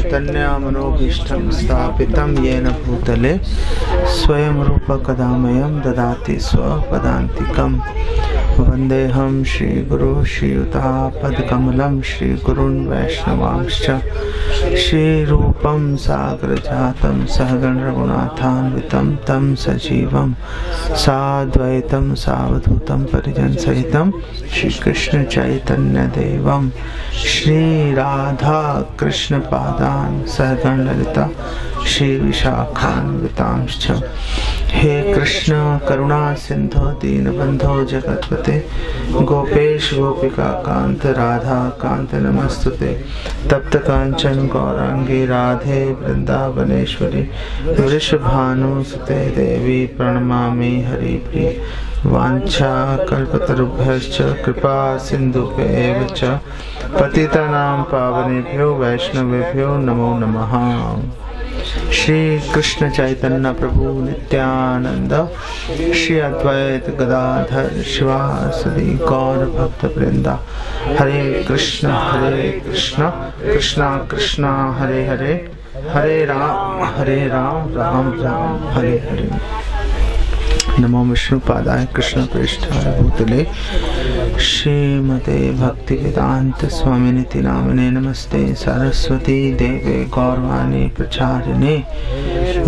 चैतन्यमनोभीष्टं स्थापितं येन भूतले स्वयं रूप कदा मह्यं ददाति स्वपदान्तिकम्। वन्देऽहं श्रीगुरुं श्रीयुतापदकमलं श्रीगुरून् वैष्णवांश्च श्रीरूपं साग्रजातं सहगण रघुनाथान्वितं तं सजीवं साद्वैतं सावधूतं परिजनसहितं श्रीकृष्ण चैतन्यदेवं श्रीराधा कृष्णपादान् सहगण ललिता श्रीविशाखान्वितांश्च। हे कृष्ण करुणा सिंधु दीनबंधो जगत्पते गोपेश गोपिका कांत राधा कांत नमस्तुते। तप्त कांचन गौरांगी राधे वृंदावनेश्वरी वृषभानुसुते देवी प्रणमामि हरिप्रिये। वाञ्छा कल्पतरुभ्यश्च कृपा सिन्धुभ्येव च पतितानां पावनेभ्यो वैष्णवेभ्यो नमो नमः। श्री कृष्ण चैतन्य प्रभु नित्यानंद श्री अद्वैत गदाधर शिवासदि गौर भक्त वृंदा। हरे कृष्ण कृष्ण कृष्ण हरे हरे, हरे राम राम राम हरे हरे। नमो विष्णुपादाय कृष्ण प्रेष्ठाय भूतले श्रीमते भक्ति वेदांत स्वामिनिति नामिने। नमस्ते सरस्वती देवे गौरवाणी प्रचारिणे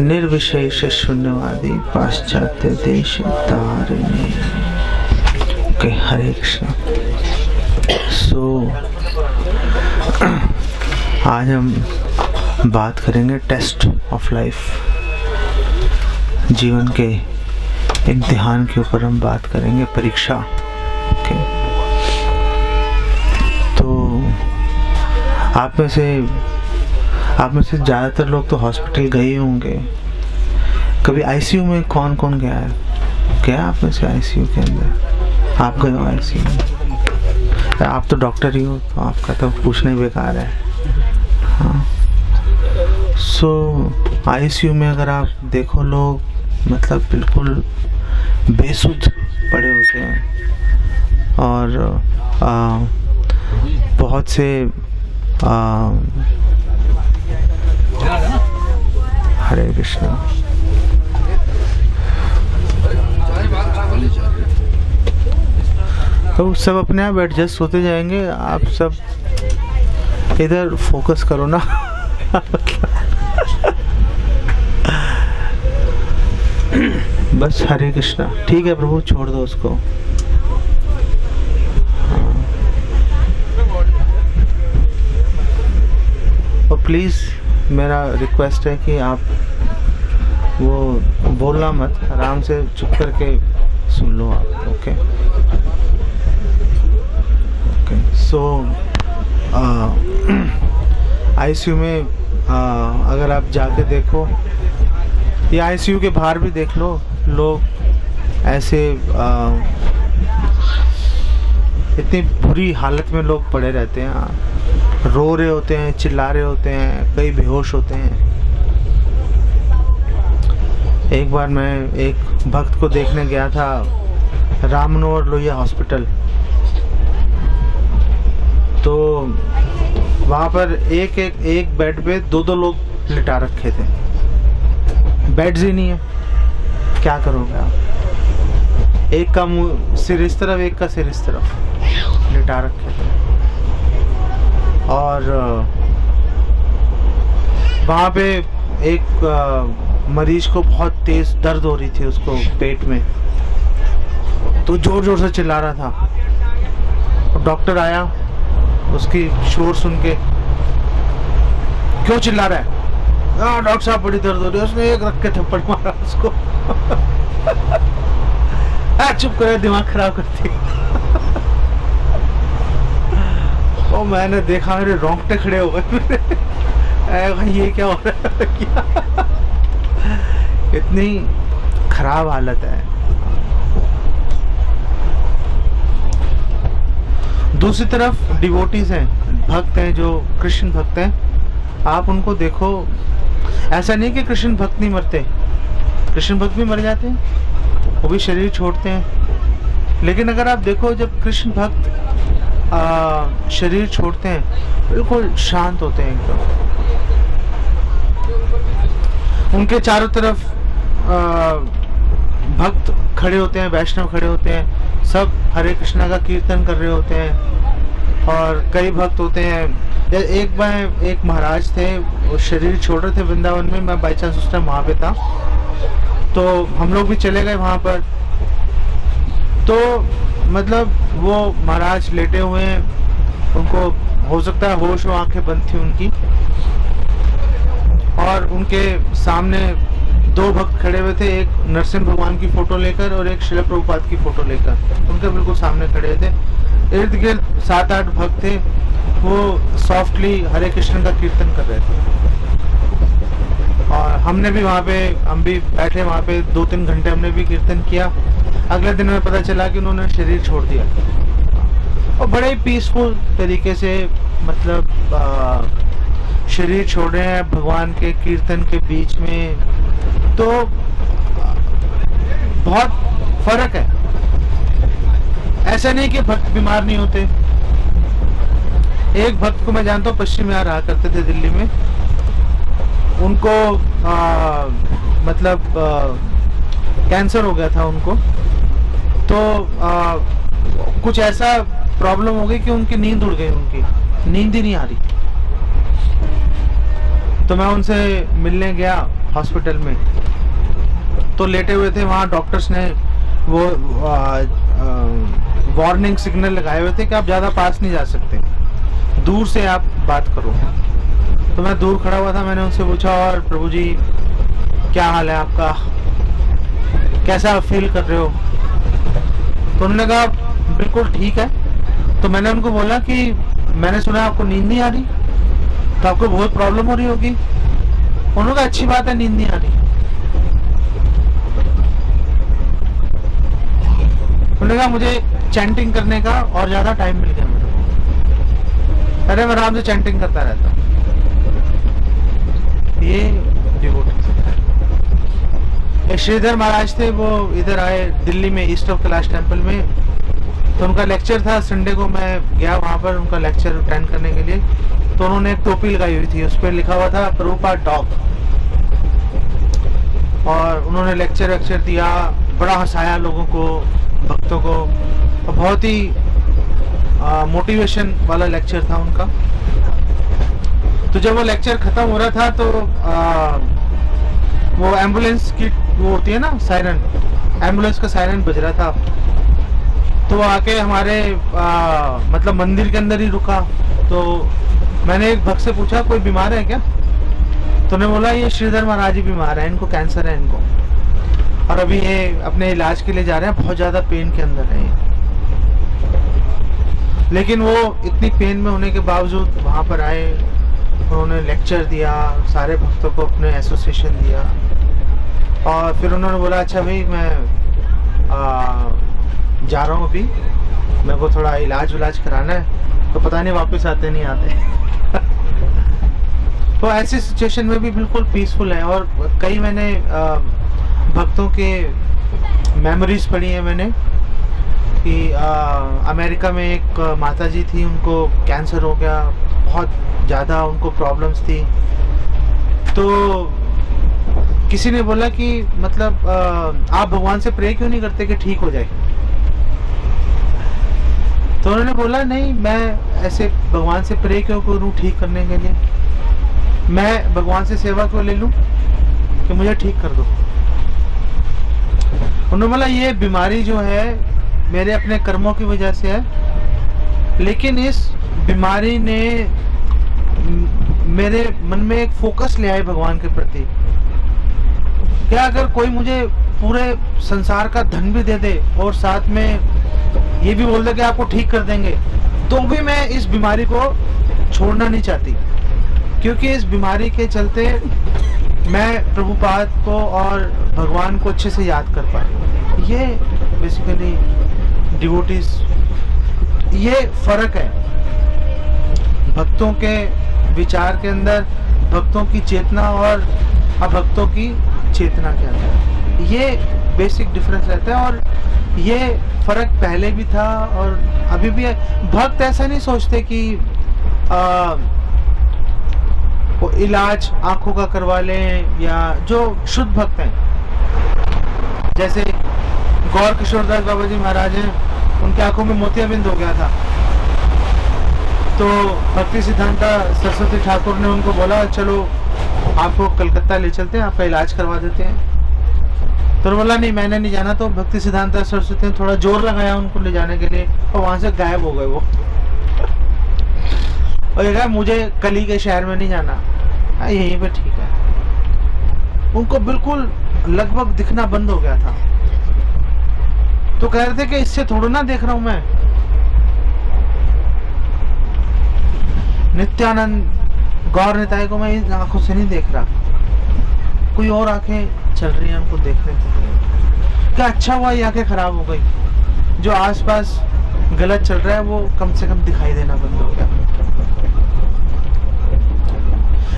निर्विशेष शून्यवादी पाश्चात्य देश तारिणे। ओके, हरे कृष्ण। आज हम बात करेंगे टेस्ट ऑफ लाइफ, जीवन के इम्तिहान के ऊपर हम बात करेंगे, परीक्षा। ओके, तो आप में से ज़्यादातर लोग तो हॉस्पिटल गए होंगे। कभी आईसीयू में कौन कौन गया है? गया आप में से आईसीयू के अंदर? आप गए हो आईसीयू में? आप तो डॉक्टर ही हो, तो आपका तो पूछना ही बेकार है। हाँ, आईसीयू में अगर आप देखो, लोग मतलब बिल्कुल बेसुध पड़े होते हैं और बहुत से हरे कृष्ण। तो सब अपने आप एडजस्ट होते जाएंगे। आप सब इधर फोकस करो ना। बस हरे कृष्णा। ठीक है प्रभु, छोड़ दो उसको। हाँ। और प्लीज मेरा रिक्वेस्ट है कि आप वो बोलना मत, आराम से चुप करके सुन लो आप। Okay okay. सो आईसीयू में अगर आप जाके देखो, या आईसीयू के बाहर भी देख लो, लोग ऐसे इतनी बुरी हालत में लोग पड़े रहते हैं, रो रहे होते हैं, चिल्ला रहे होते हैं, कई बेहोश होते हैं। एक बार मैं एक भक्त को देखने गया था राम मनोहर लोहिया हॉस्पिटल। तो वहाँ पर एक बेड पे दो लोग लिटा रखे थे। बेड्स ही नहीं है, क्या करोगे आप? एक का मुंह सिर इस तरफ, एक का सिर इस तरफ लिटा रखे थे। और वहाँ पे एक मरीज को बहुत तेज दर्द हो रही थी उसको पेट में, तो जोर जोर से चिल्ला रहा था। और डॉक्टर आया, उसकी शोर सुन के, क्यों चिल्ला रहा है? डॉक्टर साहब बड़ी दर्द हो रही है। उसने एक रख के थप्पड़ मारा उसको। चुप करे, दिमाग खराब करती। और मैंने देखा, मेरे रोंगटे खड़े हो गए। भाई ये क्या हो रहा है? इतनी खराब हालत है। दूसरी तरफ डिवोटीज हैं, भक्त हैं, जो कृष्ण भक्त हैं। आप उनको देखो, ऐसा नहीं कि कृष्ण भक्त नहीं मरते, कृष्ण भक्त भी मर जाते हैं, वो भी शरीर छोड़ते हैं। लेकिन अगर आप देखो, जब कृष्ण भक्त शरीर छोड़ते हैं, बिल्कुल शांत होते हैं एकदम। उनके चारों तरफ भक्त खड़े होते हैं, वैष्णव खड़े होते हैं, सब हरे कृष्णा का कीर्तन कर रहे होते हैं। और कई भक्त होते हैं। एक महाराज थे, वो शरीर छोड़ रहे थे वृंदावन में, मैं बाई चांस उस टाइम वहाँ पे था, तो हम लोग भी चले गए वहाँ पर। तो मतलब वो महाराज लेटे हुए हैं, उनको हो सकता है होश हो, आंखें बंद थी उनकी, और उनके सामने दो भक्त खड़े हुए थे, एक नरसिंह भगवान की फोटो लेकर और एक श्रील प्रभुपाद की फोटो लेकर, उनके बिल्कुल सामने खड़े थे। इर्द गिर्द 7-8 भक्त थे, वो सॉफ्टली हरे कृष्ण का कीर्तन कर रहे थे। और हमने भी वहाँ पे, हम भी बैठे वहाँ पे 2-3 घंटे हमने भी कीर्तन किया। अगले दिन हमें पता चला कि उन्होंने शरीर छोड़ दिया, और बड़े ही पीसफुल तरीके से मतलब शरीर छोड़ रहे हैं भगवान के कीर्तन के बीच में। तो बहुत फर्क है। ऐसा नहीं कि भक्त बीमार नहीं होते। एक भक्त को मैं जानता हूँ, पश्चिम में रहा करते थे दिल्ली में, उनको मतलब कैंसर हो गया था उनको। तो कुछ ऐसा प्रॉब्लम हो गई कि उनकी नींद उड़ गई, उनकी नींद ही नहीं आ रही। तो मैं उनसे मिलने गया हॉस्पिटल में, तो लेटे हुए थे वहाँ। डॉक्टर्स ने वो वार्निंग सिग्नल लगाए हुए थे कि आप ज़्यादा पास नहीं जा सकते, दूर से आप बात करो। तो मैं दूर खड़ा हुआ था, मैंने उनसे पूछा, और प्रभु जी क्या हाल है आपका, कैसा फील कर रहे हो? तो उन्होंने कहा बिल्कुल ठीक है। तो मैंने उनको बोला कि मैंने सुना आपको नींद नहीं आ रही, तो आपको बहुत प्रॉब्लम हो रही होगी। उन्होंने कहा अच्छी बात है, नींद नहीं आ रही। उन्होंने कहा मुझे चैंटिंग करने का और ज्यादा टाइम मिल गया मेरे को। अरे मैं आराम से चैंटिंग करता रहता हूँ। ये डिवोटी श्रीधर महाराज थे, वो इधर आए दिल्ली में ईस्ट ऑफ कैलाश टेम्पल में। तो उनका लेक्चर था, संडे को मैं गया वहाँ पर उनका लेक्चर अटेंड करने के लिए। तो उन्होंने एक टोपी लगाई हुई थी, उस पर लिखा हुआ था प्रभुपाद डॉग, और उन्होंने लेक्चर दिया, बड़ा हंसाया लोगों को, भक्तों को, और बहुत ही मोटिवेशन वाला लेक्चर था उनका। तो जब वो लेक्चर खत्म हो रहा था, तो वो एम्बुलेंस की वो होती है ना सायरन, एम्बुलेंस का सायरन बज रहा था। तो वो आके हमारे मतलब मंदिर के अंदर ही रुका। तो मैंने एक भक्त से पूछा कोई बीमार है क्या? तो उन्होंने बोला ये श्रीधर महाराज जी बीमार है, इनको कैंसर है इनको, और अभी ये अपने इलाज के लिए जा रहे हैं, बहुत ज्यादा पेन के अंदर है। लेकिन वो इतनी पेन में होने के बावजूद वहां पर आए, उन्होंने लेक्चर दिया, सारे भक्तों को अपने एसोसिएशन दिया, और फिर उन्होंने बोला अच्छा भाई मैं जा रहा हूँ, अभी मेरे को थोड़ा इलाज कराना है, तो पता नहीं वापस आते नहीं आते। तो ऐसी सिचुएशन में भी बिल्कुल पीसफुल है। और कई मैंने भक्तों के मेमोरीज पढ़ी है मैंने कि अमेरिका में एक माता जी थी, उनको कैंसर हो गया, बहुत ज़्यादा उनको प्रॉब्लम्स थी। तो किसी ने बोला कि मतलब आप भगवान से प्रे क्यों नहीं करते कि ठीक हो जाए? तो उन्होंने बोला नहीं, मैं ऐसे भगवान से प्रे क्यों करूं ठीक करने के लिए, मैं भगवान से सेवा क्यों ले लूं कि मुझे ठीक कर दो। उन्होंने बोला ये बीमारी जो है मेरे अपने कर्मों की वजह से है, लेकिन इस बीमारी ने मेरे मन में एक फोकस ले आए भगवान के प्रति। क्या अगर कोई मुझे पूरे संसार का धन भी दे दे और साथ में ये भी बोल दे कि आपको ठीक कर देंगे, तो भी मैं इस बीमारी को छोड़ना नहीं चाहती, क्योंकि इस बीमारी के चलते मैं प्रभुपाद को और भगवान को अच्छे से याद कर पाई। ये बेसिकली डिवोटीज, ये फर्क है भक्तों के विचार के अंदर, भक्तों की चेतना और अभक्तों की चेतना के अंदर, ये बेसिक डिफरेंस रहता है। और ये फर्क पहले भी था और अभी भी है। भक्त ऐसा नहीं सोचते कि वो इलाज आंखों का करवा लें, या जो शुद्ध भक्त हैं, जैसे गौर किशोरदास बाबा जी महाराज हैं, उनकी आंखों में मोतियाबिंद हो गया था, तो भक्ति सिद्धांता सरस्वती ठाकुर ने उनको बोला चलो आपको कलकत्ता ले चलते हैं, आपका इलाज करवा देते हैं। तो बोला नहीं, मैंने नहीं जाना। तो भक्ति सिद्धांता सरस्वती ने थोड़ा जोर लगाया उनको ले जाने के लिए, और वहां से गायब हो गए वो। और ये कहा मुझे कली के शहर में नहीं जाना, यहीं पे ठीक है। उनको बिल्कुल लगभग दिखना बंद हो गया था। तो कह रहे थे कि इससे थोड़ा ना देख रहा हूं मैं। नित्यानंद गौर निताई को मैं इन आंखों से नहीं देख रहा, कोई और आंखें चल रही हैं हमको देखने के। क्या अच्छा हुआ ये आंखें खराब हो गई, जो आसपास गलत चल रहा है वो कम से कम दिखाई देना बंद हो गया।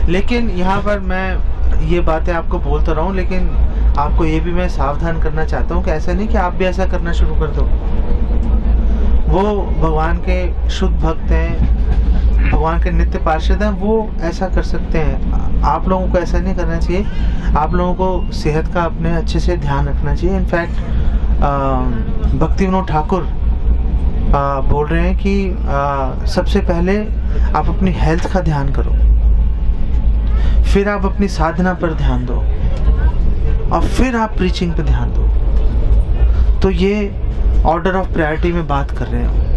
लेकिन यहाँ पर मैं ये बातें आपको बोलता रहा हूँ, लेकिन आपको ये भी मैं सावधान करना चाहता हूँ कि ऐसा नहीं कि आप भी ऐसा करना शुरू कर दो। वो भगवान के शुद्ध भक्त हैं, भगवान के नित्य पार्षद हैं, वो ऐसा कर सकते हैं। आप लोगों को ऐसा नहीं करना चाहिए। आप लोगों को सेहत का अपने अच्छे से ध्यान रखना चाहिए। इनफैक्ट भक्ति विनोद ठाकुर बोल रहे हैं कि सबसे पहले आप अपनी हेल्थ का ध्यान करो, फिर आप अपनी साधना पर ध्यान दो, और फिर आप प्रीचिंग पर ध्यान दो। तो ये ऑर्डर ऑफ प्रायोरिटी में बात कर रहे हैं।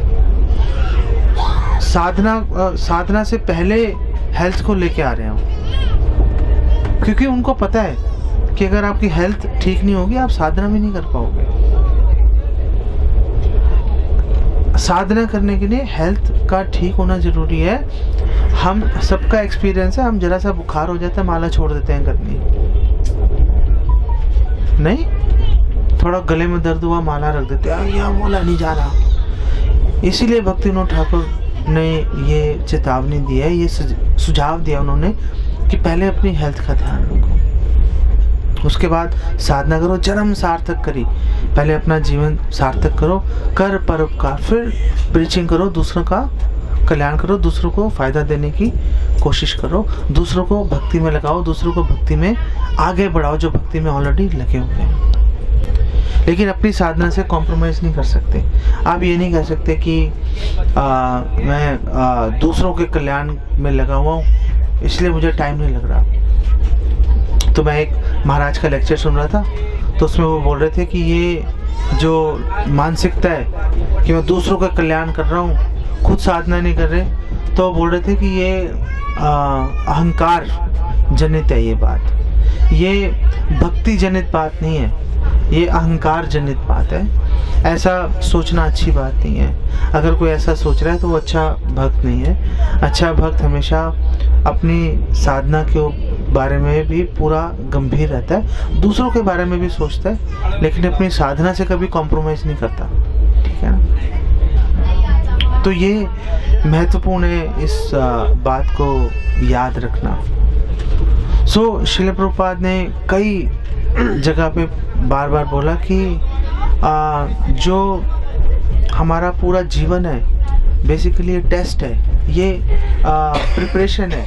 साधना से पहले हेल्थ को लेके आ रहे हैं, क्योंकि उनको पता है कि अगर आपकी हेल्थ ठीक नहीं होगी आप साधना भी नहीं कर पाओगे। साधना करने के लिए हेल्थ का ठीक होना जरूरी है। हम सबका एक्सपीरियंस है, हम जरा सा बुखार हो जाता है माला छोड़ देते हैं करनी, नहीं थोड़ा गले में दर्द हुआ माला रख देते हैं, यह माला नहीं जा रहा। इसीलिए भक्ति विनोद ठाकुर ने ये चेतावनी दी है, ये सुझाव दिया उन्होंने कि पहले अपनी हेल्थ का ध्यान रखो, उसके बाद साधना करो, जन्म सार्थक करी। पहले अपना जीवन सार्थक करो, कर परोपकार, फिर प्रीचिंग करो, दूसरों का कल्याण करो, दूसरों को फायदा देने की कोशिश करो, दूसरों को भक्ति में लगाओ, दूसरों को भक्ति में आगे बढ़ाओ जो भक्ति में ऑलरेडी लगे हुए हैं। लेकिन अपनी साधना से कॉम्प्रोमाइज़ नहीं कर सकते। आप ये नहीं कह सकते कि मैं दूसरों के कल्याण में लगा हुआ हूँ इसलिए मुझे टाइम नहीं लग रहा। तो मैं एक महाराज का लेक्चर सुन रहा था, तो उसमें वो बोल रहे थे कि ये जो मानसिकता है कि मैं दूसरों का कल्याण कर रहा हूँ, खुद साधना नहीं कर रहे, तो बोल रहे थे कि ये अहंकार जनित है। ये बात, ये भक्ति जनित बात नहीं है, ये अहंकार जनित बात है। ऐसा सोचना अच्छी बात नहीं है। अगर कोई ऐसा सोच रहा है तो वो अच्छा भक्त नहीं है। अच्छा भक्त हमेशा अपनी साधना के बारे में भी पूरा गंभीर रहता है, दूसरों के बारे में भी सोचता है, लेकिन अपनी साधना से कभी कॉम्प्रोमाइज़ नहीं करता। ठीक है ना? तो ये महत्वपूर्ण है इस बात को याद रखना। श्रील प्रभुपाद ने कई जगह पे बार बार बोला कि जो हमारा पूरा जीवन है बेसिकली ये टेस्ट है, ये प्रिपरेशन है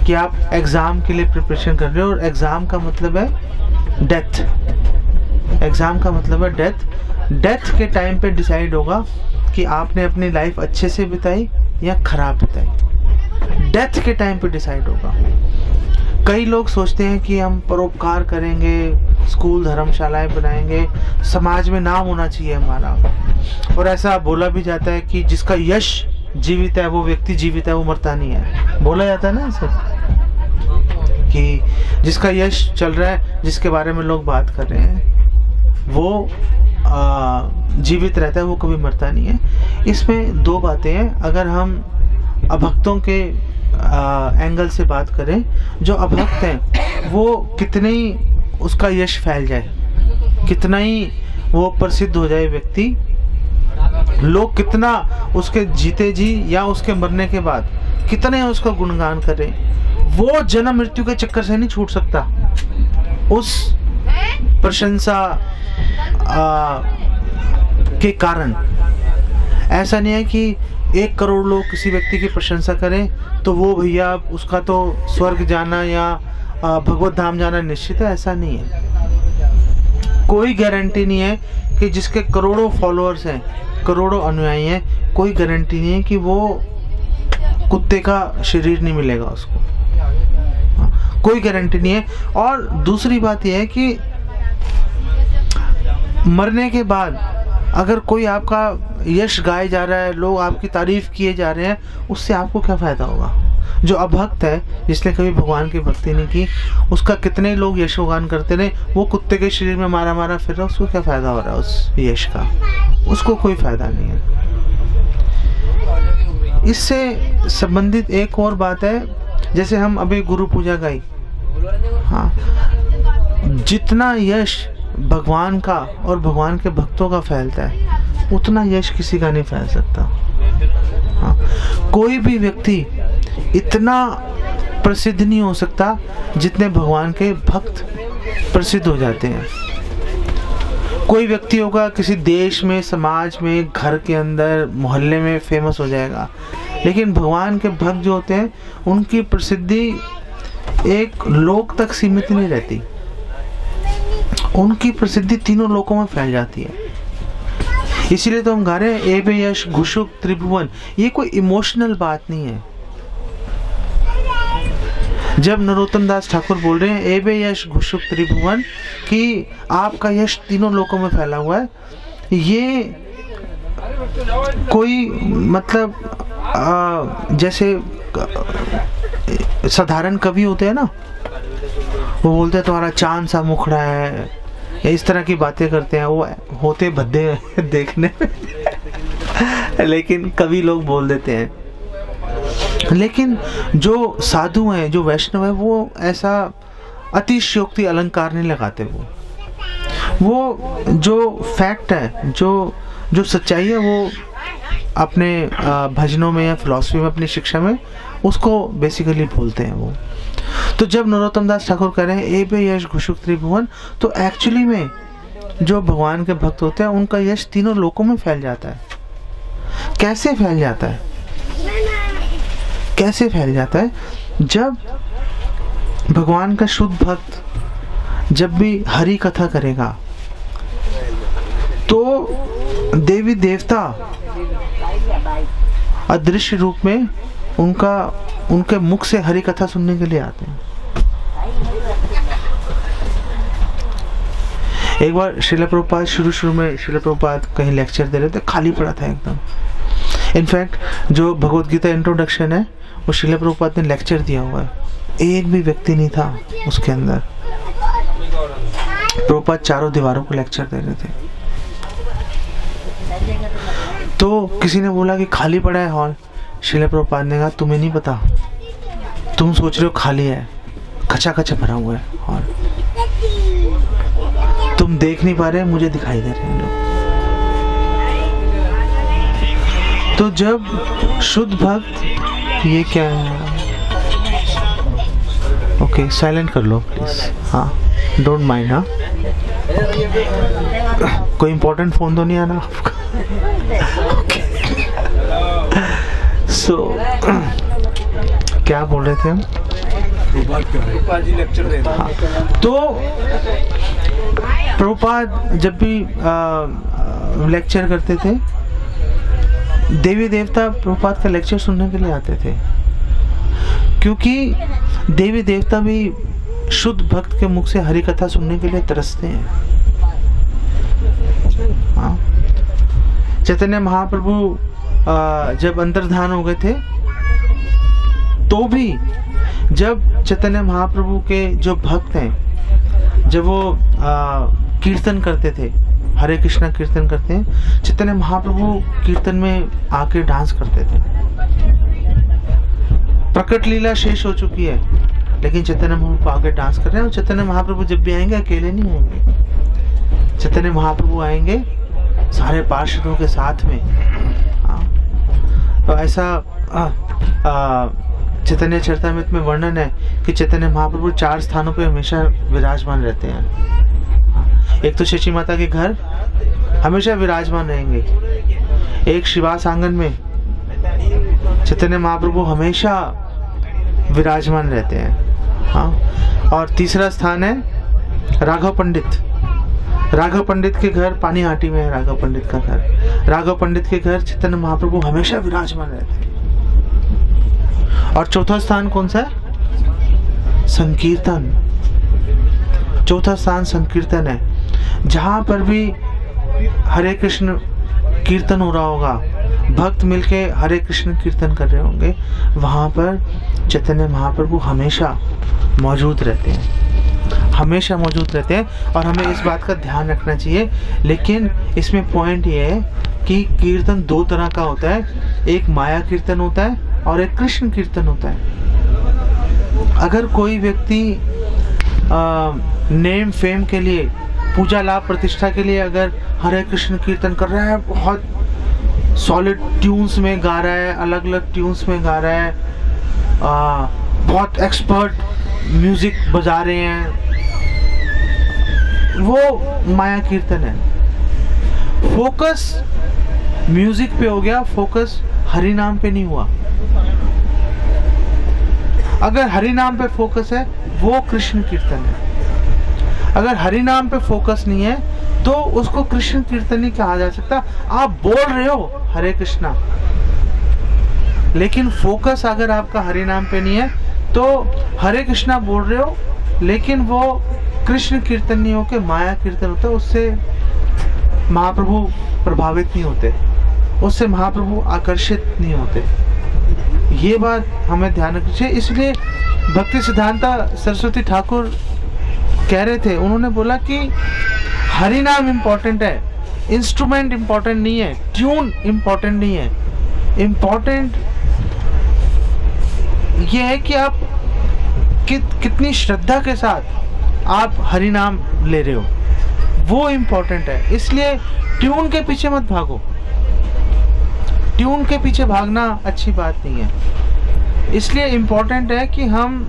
कि आप एग्ज़ाम के लिए प्रिपरेशन कर रहे हो, और एग्ज़ाम का मतलब है डेथ। एग्ज़ाम का मतलब है डेथ। डेथ के टाइम पे डिसाइड होगा कि आपने अपनी लाइफ अच्छे से बिताई या खराब बिताई। डेथ के टाइम पे डिसाइड होगा। कई लोग सोचते हैं कि हम परोपकार करेंगे, स्कूल धर्मशालाएं बनाएंगे, समाज में नाम होना चाहिए हमारा, और ऐसा बोला भी जाता है कि जिसका यश जीवित है वो व्यक्ति जीवित है, वो मरता नहीं है। बोला जाता है ना ऐसे कि जिसका यश चल रहा है, जिसके बारे में लोग बात कर रहे हैं, वो जीवित रहता है, वो कभी मरता नहीं है। इसमें दो बातें हैं। अगर हम अभक्तों के एंगल से बात करें, जो अभक्त हैं वो कितने ही उसका यश फैल जाए, कितना ही वो प्रसिद्ध हो जाए व्यक्ति, लोग कितना उसके जीते जी या उसके मरने के बाद कितने उसका गुणगान करें, वो जन्म मृत्यु के चक्कर से नहीं छूट सकता। उस प्रशंसा के कारण ऐसा नहीं है कि 1 करोड़ लोग किसी व्यक्ति की प्रशंसा करें तो वो भैया उसका तो स्वर्ग जाना या भगवत धाम जाना निश्चित है, ऐसा नहीं है। कोई गारंटी नहीं है कि जिसके करोड़ों फॉलोअर्स हैं, करोड़ों अनुयायी हैं, कोई गारंटी नहीं है कि वो कुत्ते का शरीर नहीं मिलेगा उसको, कोई गारंटी नहीं है। और दूसरी बात यह है कि मरने के बाद अगर कोई आपका यश गाया जा रहा है, लोग आपकी तारीफ किए जा रहे हैं, उससे आपको क्या फ़ायदा होगा? जो अभक्त है, जिसने कभी भगवान की भक्ति नहीं की, उसका कितने लोग यशोगान करते रहे, वो कुत्ते के शरीर में मारा मारा फिर रहा, उसको क्या फ़ायदा हो रहा है उस यश का? उसको कोई फ़ायदा नहीं है। इससे संबंधित एक और बात है, जैसे हम अभी गुरु पूजा गाई, हाँ, जितना यश भगवान का और भगवान के भक्तों का फैलता है उतना यश किसी का नहीं फैल सकता। हाँ, कोई भी व्यक्ति इतना प्रसिद्ध नहीं हो सकता जितने भगवान के भक्त प्रसिद्ध हो जाते हैं। कोई व्यक्ति होगा किसी देश में, समाज में, घर के अंदर, मोहल्ले में फेमस हो जाएगा, लेकिन भगवान के भक्त जो होते हैं उनकी प्रसिद्धि एक लोक तक सीमित नहीं रहती, उनकी प्रसिद्धि तीनों लोकों में फैल जाती है। इसीलिए तो हम गा रहे हैं एबे यश घुशुक त्रिभुवन। ये कोई इमोशनल बात नहीं है। जब नरोत्तम दास ठाकुर बोल रहे हैं एबे यश घुशुक त्रिभुवन कि आपका यश तीनों लोकों में फैला हुआ है, ये कोई मतलब जैसे साधारण कवि होते हैं ना, वो बोलते हैं तुम्हारा चांद सा मुखड़ा है, या इस तरह की बातें करते हैं। वो होते भद्दे देखने में लेकिन कवि लोग बोल देते हैं। लेकिन जो साधु हैं, जो वैष्णव हैं, वो ऐसा अतिशयोक्ति अलंकार नहीं लगाते। वो जो फैक्ट है, जो सच्चाई है, वो अपने भजनों में या फिलॉसफी में, अपनी शिक्षा में उसको बेसिकली बोलते हैं वो। तो जब नरोत्तम दास ठाकुर कह रहे हैं एबे यश घुशुक त्रिभुवन, तो एक्चुअली में जो भगवान के भक्त होते हैं उनका यश तीनों लोकों में फैल जाता है। कैसे फैल जाता है? कैसे फैल जाता है? जब भगवान का शुद्ध भक्त जब भी हरि कथा करेगा तो देवी देवता अदृश्य रूप में उनके मुख से हरि कथा सुनने के लिए आते हैं। एक बार श्रील प्रभुपाद शुरू में श्रील प्रभुपाद कहीं लेक्चर दे रहे थे, खाली पड़ा था एकदम। इनफैक्ट जो भगवत गीता इंट्रोडक्शन है वो श्रील प्रभुपाद ने लेक्चर दिया हुआ है, एक भी व्यक्ति नहीं था उसके अंदर। प्रभुपाद चारों दीवारों को लेक्चर दे रहे थे। तो किसी ने बोला कि खाली पड़ा है हॉल। श्रील प्रभुपाद ने कहा तुम्हें नहीं पता, तुम सोच रहे हो खाली है, खचा खचा भरा हुआ है हॉल, तुम देख नहीं पा रहे, मुझे दिखाई दे रहे हैं लोग। तो जब शुद्ध भक्त, ये क्या है? ओके, साइलेंट कर लो प्लीज, हाँ, डोंट माइंड। हाँ, कोई इम्पोर्टेंट फोन तो नहीं आना आपका? सो क्या बोल रहे थे हम? हाँ, तो प्रभुपाद जब भी लेक्चर करते थे, देवी देवता प्रभुपाद का लेक्चर सुनने के लिए आते थे, क्योंकि देवी देवता भी शुद्ध भक्त के मुख से हरि कथा सुनने के लिए तरसते हैं। हाँ, चैतन्य महाप्रभु जब अंतर्धान हो गए थे, तो भी जब चैतन्य महाप्रभु के जो भक्त हैं, जब वो कीर्तन करते थे, हरे कृष्णा कीर्तन करते हैं, चैतन्य महाप्रभु कीर्तन में आके डांस करते थे। प्रकट लीला शेष हो चुकी है, लेकिन चैतन्य महाप्रभु आके डांस कर रहे हैं। और चैतन्य महाप्रभु जब भी आएंगे अकेले नहीं आएंगे, चैतन्य महाप्रभु आएंगे सारे पार्षदों के साथ में। तो ऐसा चैतन्य चरितामृत में वर्णन है कि चैतन्य महाप्रभु 4 स्थानों पे हमेशा विराजमान रहते हैं। एक तो शची माता के घर हमेशा विराजमान रहेंगे, एक शिवास आंगन में चैतन्य महाप्रभु हमेशा विराजमान रहते हैं। हाँ, और तीसरा स्थान है राघव पंडित। राघव पंडित के घर पानीहाटी में है। राघव पंडित का घर, राघव पंडित के घर चैतन्य महाप्रभु हमेशा विराजमान रहते हैं। और चौथा स्थान कौन सा है? संकीर्तन। चौथा स्थान संकीर्तन है। जहां पर भी हरे कृष्ण कीर्तन हो रहा होगा, भक्त मिलके हरे कृष्ण कीर्तन कर रहे होंगे, वहां पर चैतन्य महाप्रभु हमेशा मौजूद रहते हैं, हमेशा मौजूद रहते हैं। और हमें इस बात का ध्यान रखना चाहिए। लेकिन इसमें पॉइंट ये है कि कीर्तन दो तरह का होता है, एक माया कीर्तन होता है और एक कृष्ण कीर्तन होता है। अगर कोई व्यक्ति नेम फेम के लिए, पूजा लाभ प्रतिष्ठा के लिए अगर हरे कृष्ण कीर्तन कर रहा है, बहुत सॉलिड ट्यून्स में गा रहा है, अलग अलग ट्यून्स में गा रहा है, बहुत एक्सपर्ट म्यूजिक बजा रहे हैं, वो माया कीर्तन है। फोकस म्यूजिक पे हो गया, फोकस हरि नाम पे नहीं हुआ। अगर हरि नाम पे फोकस है वो कृष्ण कीर्तन है। अगर हरि नाम पे फोकस नहीं है तो उसको कृष्ण कीर्तन नहीं कहा जा सकता। आप बोल रहे हो हरे कृष्णा, लेकिन फोकस अगर आपका हरि नाम पे नहीं है तो हरे कृष्णा बोल रहे हो, लेकिन वो कृष्ण कीर्तन नहीं होके माया कीर्तन होता है। उससे महाप्रभु प्रभावित नहीं होते, उससे महाप्रभु आकर्षित नहीं होते। ये बात हमें ध्यान रखनी चाहिए। इसलिए भक्ति सिद्धांता सरस्वती ठाकुर कह रहे थे, उन्होंने बोला कि हरि नाम इम्पोर्टेंट है, इंस्ट्रूमेंट इम्पोर्टेंट नहीं है, ट्यून इम्पोर्टेंट नहीं है। इम्पोर्टेंट ये है कि आप कितनी श्रद्धा के साथ आप हरि नाम ले रहे हो, वो इम्पोर्टेंट है। इसलिए ट्यून के पीछे मत भागो, ट्यून के पीछे भागना अच्छी बात नहीं है। इसलिए इम्पोर्टेंट है कि हम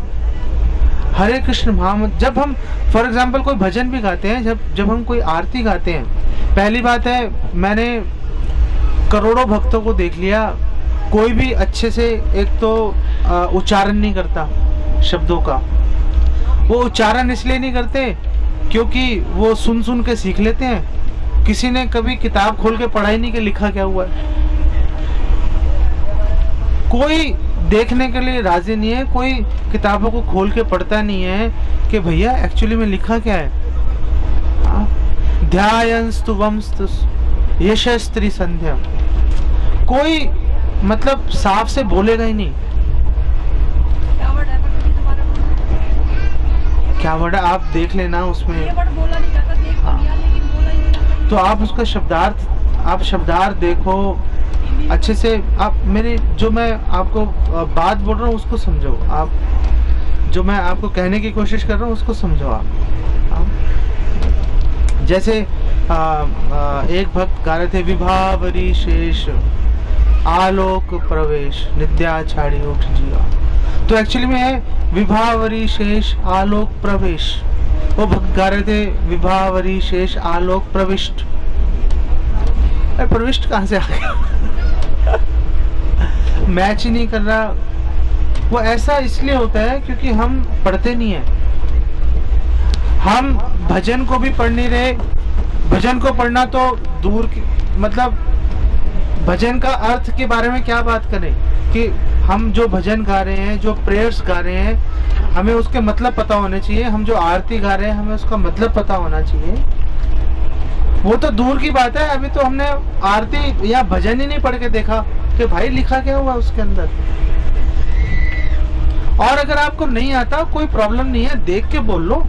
हरे कृष्ण महामंत्र, जब हम फॉर एग्जाम्पल कोई भजन भी गाते हैं, जब हम कोई आरती गाते हैं, पहली बात है मैंने करोड़ों भक्तों को देख लिया, कोई भी अच्छे से एक तो उच्चारण नहीं करता शब्दों का। वो उच्चारण इसलिए नहीं करते क्योंकि वो सुन सुन के सीख लेते हैं, किसी ने कभी किताब खोल के पढ़ा ही नहीं कि लिखा क्या हुआ है। कोई देखने के लिए राजी नहीं है, कोई किताबों को खोल के पढ़ता नहीं है कि भैया एक्चुअली में लिखा क्या है। ध्यायंस्तु वंस्तु यशस्त्री संध्या, कोई मतलब साफ से बोलेगा ही नहीं। क्या वर्ड है आप देख लेना उसमें। हाँ। तो आप उसका शब्दार्थ देखो अच्छे से। आप मेरी जो मैं आपको बात बोल रहा हूँ उसको समझो, आप जो मैं आपको कहने की कोशिश कर रहा हूँ उसको समझो आप। जैसे एक भक्त गा रहे थे, विभावरी शेष आलोक प्रवेश निद्या छाड़ी उठ जिया। तो एक्चुअली में है विभावरी शेष आलोक प्रवेश। वो भक्त गा रहे थे विभावरी शेष आलोक प्रविष्ट। प्रविष्ट कहाँ से आ गया? मैच ही नहीं कर रहा। वो ऐसा इसलिए होता है क्योंकि हम पढ़ते नहीं है। हम भजन को भी पढ़ नहीं रहे। भजन को पढ़ना तो दूर की, मतलब भजन का अर्थ के बारे में क्या बात करें कि हम जो भजन गा रहे हैं, जो प्रेयर्स गा रहे हैं, हमें उसके मतलब पता होने चाहिए। हम जो आरती गा रहे हैं हमें उसका मतलब पता होना चाहिए। वो तो दूर की बात है, अभी तो हमने आरती या भजन ही नहीं पढ़ के देखा कि भाई लिखा क्या हुआ उसके अंदर। और अगर आपको नहीं आता कोई प्रॉब्लम नहीं है, देख के बोल लो।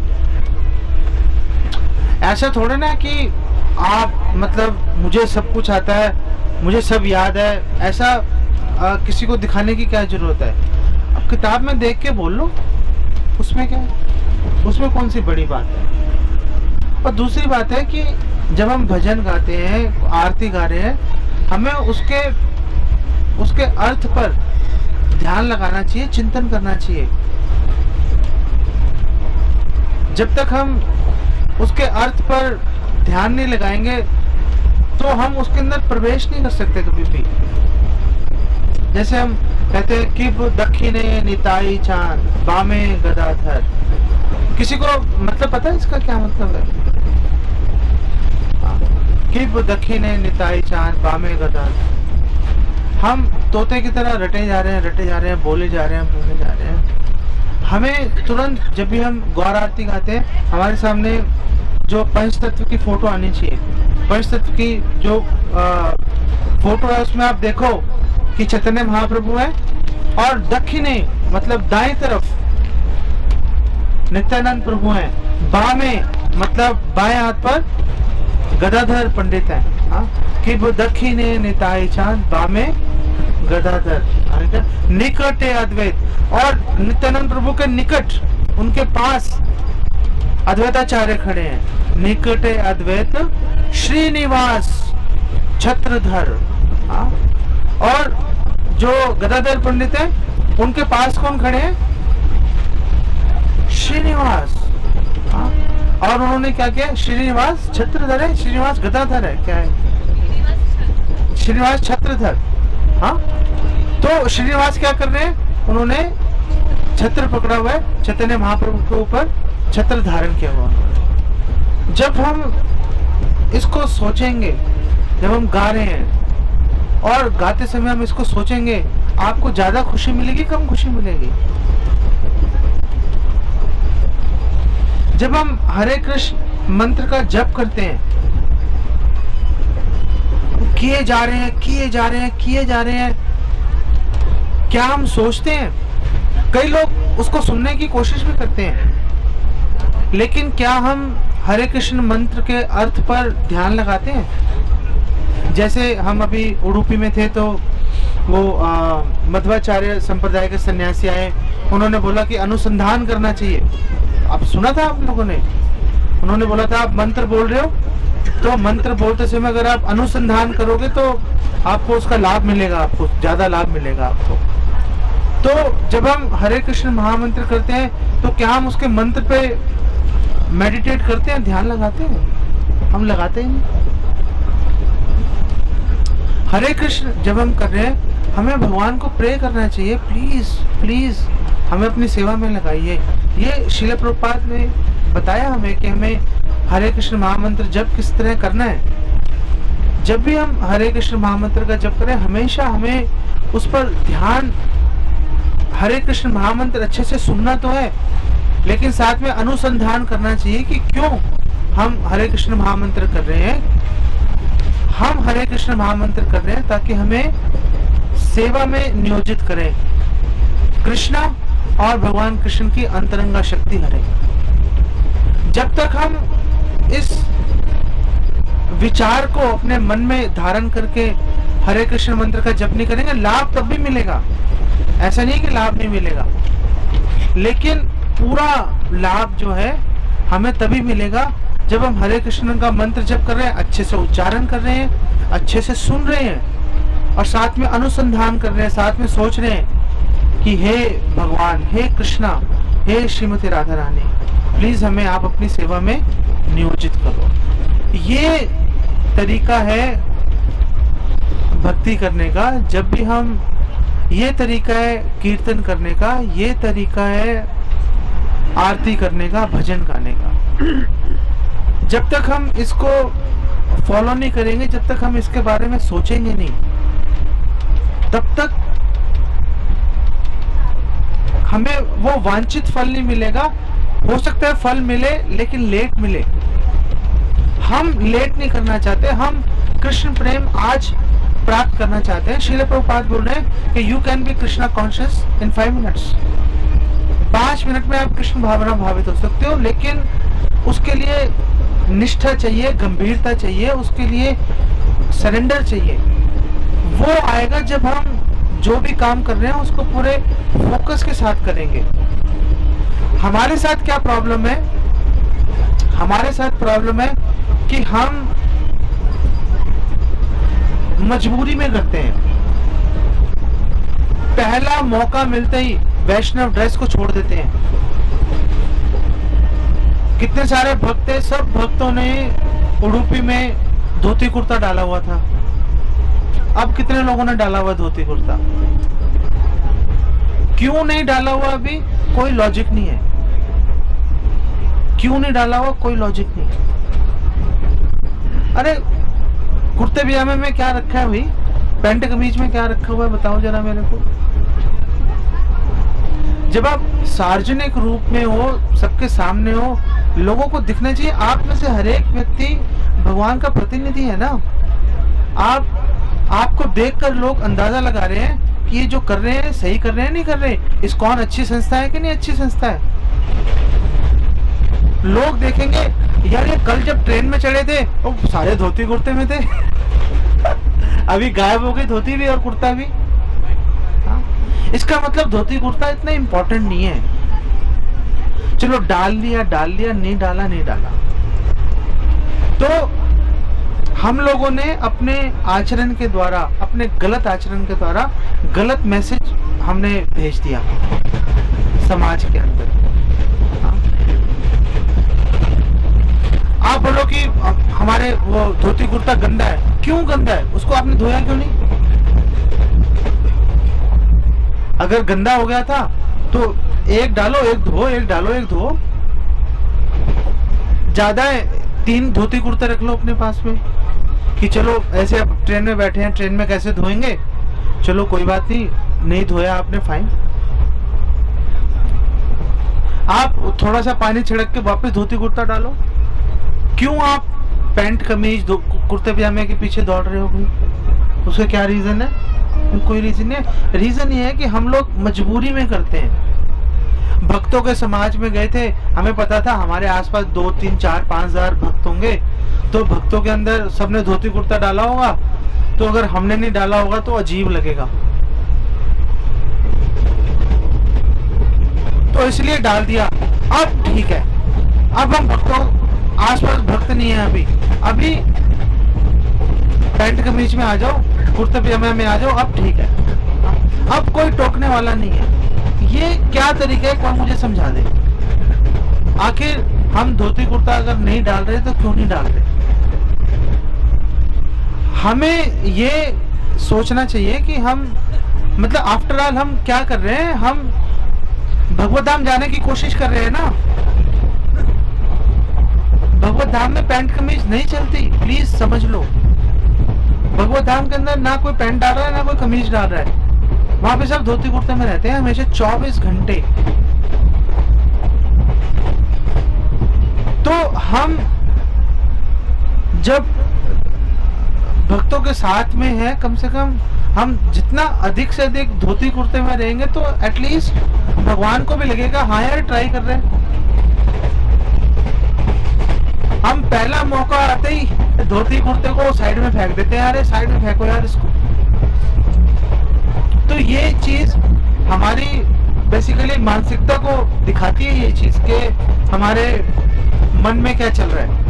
ऐसा थोड़े ना कि आप मतलब मुझे सब कुछ आता है, मुझे सब याद है, ऐसा किसी को दिखाने की क्या जरूरत है। अब किताब में देख के बोल लो, उसमें क्या है, उसमें कौन सी बड़ी बात है। और दूसरी बात है कि जब हम भजन गाते हैं, आरती गा रहे हैं, हमें उसके अर्थ पर ध्यान लगाना चाहिए, चिंतन करना चाहिए। जब तक हम उसके अर्थ पर ध्यान नहीं लगाएंगे तो हम उसके अंदर प्रवेश नहीं कर सकते कभी भी। जैसे हम कहते हैं किब दक्षिणे निताई चांद बामे गदाधर। किसी को मतलब पता है इसका क्या मतलब है? किब दक्षिणे निताई चांद बामे गदाधर। हम तोते की तरह रटे जा रहे हैं, बोले जा रहे हैं। हमें तुरंत जब भी हम गौर आरती गाते हैं हमारे सामने जो पंच तत्व की फोटो आनी चाहिए। पंच तत्व की जो फोटो है उसमें आप देखो कि चैतन्य महाप्रभु है और दक्षिणे मतलब दाएं तरफ नित्यानंद प्रभु है, बामे मतलब बाएं हाथ पर गदाधर पंडित है। कि वो दक्षिणे निताई चांद बामे गदाधर, निकटे अद्वैत। और नित्यानंद प्रभु के निकट उनके पास अद्वैताचार्य खड़े हैं। निकटे अद्वैत श्रीनिवास छत्रधर। और जो गदाधर पंडित है उनके पास कौन खड़े हैं? श्रीनिवास। और उन्होंने क्या किया? श्रीनिवास छत्रधर है, श्रीनिवास गदाधर है, क्या है? श्रीनिवास छत्रधर। हाँ, तो श्रीनिवास क्या कर रहे हैं? उन्होंने छत्र पकड़ा हुआ है, चैतन्य महाप्रभु के ऊपर छत्र धारण किया हुआ। जब हम इसको सोचेंगे, जब हम गा रहे हैं और गाते समय हम इसको सोचेंगे, आपको ज्यादा खुशी मिलेगी, कम खुशी मिलेगी? जब हम हरे कृष्ण मंत्र का जप करते हैं, किए जा रहे हैं, क्या हम सोचते हैं? कई लोग उसको सुनने की कोशिश भी करते हैं, लेकिन क्या हम हरे कृष्ण मंत्र के अर्थ पर ध्यान लगाते हैं? जैसे हम अभी उडुपी में थे तो वो मध्वाचार्य संप्रदाय के सन्यासी आए, उन्होंने बोला कि अनुसंधान करना चाहिए। आप सुना था आप लोगों ने? उन्होंने बोला था आप मंत्र बोल रहे हो तो मंत्र बोलते समय अगर आप अनुसंधान करोगे तो आपको उसका लाभ मिलेगा, आपको ज्यादा लाभ मिलेगा आपको। तो जब हम हरे कृष्ण महामंत्र करते हैं तो क्या हम उसके मंत्र पे मेडिटेट करते हैं, ध्यान लगाते हैं? हम लगाते ही नहीं। हरे कृष्ण जब हम कर रहे हैं हमें भगवान को प्रे करना चाहिए, प्लीज प्लीज हमें अपनी सेवा में लगाइए। ये श्रील प्रभुपाद ने बताया हमें कि हमें हरे कृष्ण महामंत्र जप किस तरह करना है। जब भी हम हरे कृष्ण महामंत्र का जप करें हमेशा हमें उस पर ध्यान, हरे कृष्ण महामंत्र अच्छे से सुनना तो है, लेकिन साथ में अनुसंधान करना चाहिए कि क्यों हम हरे कृष्ण महामंत्र कर रहे हैं। हम हरे कृष्ण महामंत्र कर रहे हैं ताकि हमें सेवा में नियोजित करें, कृष्णा और भगवान कृष्ण की अंतरंगा शक्ति हरे। जब तक हम इस विचार को अपने मन में धारण करके हरे कृष्ण मंत्र का जप नहीं करेंगे, लाभ तब भी मिलेगा, ऐसा नहीं कि लाभ नहीं मिलेगा, लेकिन पूरा लाभ जो है हमें तभी मिलेगा जब हम हरे कृष्ण का मंत्र जप कर रहे हैं, अच्छे से उच्चारण कर रहे हैं, अच्छे से सुन रहे हैं और साथ में अनुसंधान कर रहे हैं, साथ में सोच रहे हैं कि हे भगवान, हे कृष्णा, हे श्रीमती राधा रानी, प्लीज हमें आप अपनी सेवा में नियोजित करो। ये तरीका है भक्ति करने का। जब भी हम, ये तरीका है कीर्तन करने का, ये तरीका है आरती करने का, भजन गाने का। जब तक हम इसको फॉलो नहीं करेंगे, जब तक हम इसके बारे में सोचेंगे नहीं, तब तक हमें वो वांछित फल नहीं मिलेगा। हो सकता है फल मिले लेकिन लेट मिले। हम लेट नहीं करना चाहते, हम कृष्ण प्रेम आज प्राप्त करना चाहते हैं। श्रील प्रभुपाद बोल रहे हैं कि you can be Krishna conscious in 5 minutes. 5 minute में आप कृष्ण भावना भावित हो सकते हो, लेकिन उसके लिए निष्ठा चाहिए, गंभीरता चाहिए, उसके लिए सरेंडर चाहिए। वो आएगा जब हम जो भी काम कर रहे हैं उसको पूरे फोकस के साथ करेंगे। हमारे साथ क्या प्रॉब्लम है? हमारे साथ प्रॉब्लम है कि हम मजबूरी में करते हैं। पहला मौका मिलते ही वैष्णव ड्रेस को छोड़ देते हैं। कितने सारे भक्त हैं, सब भक्तों ने उडुपी में धोती कुर्ता डाला हुआ था। अब कितने लोगों ने डाला हुआ धोती कुर्ता? क्यों नहीं डाला हुआ अभी, कोई लॉजिक नहीं है। क्यों नहीं डाला हुआ, कोई लॉजिक नहीं है। अरे कुर्ते पजामे में क्या रखा है भाई, पैंट कमीज में क्या रखा हुआ है, बताओ जरा मेरे को। जब आप सार्वजनिक रूप में हो, सबके सामने हो, लोगों को दिखना चाहिए। आप में से हर एक व्यक्ति भगवान का प्रतिनिधि है ना। आपको देखकर लोग अंदाजा लगा रहे हैं कि ये जो कर रहे हैं सही कर रहे हैं, नहीं कर रहे। इस्कॉन अच्छी संस्था है कि नहीं अच्छी संस्था है। लोग देखेंगे यार, ये कल जब ट्रेन में चढ़े थे वो सारे धोती कुर्ते में थे अभी गायब हो गई धोती भी और कुर्ता भी। इसका मतलब धोती कुर्ता इतना इंपॉर्टेंट नहीं है। चलो डाल लिया, नहीं डाला, तो हम लोगों ने अपने आचरण के द्वारा, अपने गलत आचरण के द्वारा गलत मैसेज हमने भेज दिया समाज के अंदर। आप बोलो कि हमारे वो धोती कुर्ता गंदा है। क्यों गंदा है, उसको आपने धोया क्यों नहीं? अगर गंदा हो गया था तो एक डालो एक धो, एक डालो एक धो। ज्यादा है 3 धोती कुर्ते रख लो अपने पास में कि चलो ऐसे आप ट्रेन में बैठे हैं, ट्रेन में कैसे धोएंगे, चलो कोई बात नहीं धोया आपने, फाइन। आप थोड़ा सा पानी छिड़क के वापस धोती कुर्ता डालो। क्यों आप पैंट कमीज कुर्ते पजामे के पीछे दौड़ रहे हो भाई? उसका क्या रीजन है? कोई रीजन नहीं है। रीजन ये है कि हम लोग मजबूरी में करते हैं। भक्तों के समाज में गए थे, हमें पता था हमारे आसपास 2, 3, 4, 5 हजार भक्त होंगे, तो भक्तों के अंदर सबने धोती कुर्ता डाला होगा, तो अगर हमने नहीं डाला होगा तो अजीब लगेगा, तो इसलिए डाल दिया। अब ठीक है, अब हम भक्तों आसपास भक्त नहीं है, अभी पैंट कमीज में आ जाओ, कुर्ते पजामे में आ जाओ, अब ठीक है, अब कोई टोकने वाला नहीं है। ये क्या तरीका है, कौन मुझे समझा दे। आखिर हम धोती कुर्ता अगर नहीं डाल रहे तो क्यों नहीं डाल रहे? हमें ये सोचना चाहिए कि हम मतलब आफ्टर ऑल हम क्या कर रहे हैं, हम भगवत धाम जाने की कोशिश कर रहे हैं ना। भगवत धाम में पैंट कमीज नहीं चलती, प्लीज समझ लो। भगवत धाम के अंदर ना कोई पैंट डाल रहा है ना कोई कमीज डाल रहा है, वहां पे सब धोती कुर्ते में रहते हैं हमेशा 24 घंटे। तो हम जब भक्तों के साथ में है, कम से कम हम जितना अधिक से अधिक धोती कुर्ते में रहेंगे तो एटलीस्ट भगवान को भी लगेगा हाँ यार ट्राई कर रहे हैं। हम पहला मौका आते ही धोती कुर्ते को साइड में फेंक देते हैं, अरे साइड में फेंको यार इसको। तो ये चीज हमारी बेसिकली मानसिकता को दिखाती है, ये चीज के हमारे मन में क्या चल रहा है।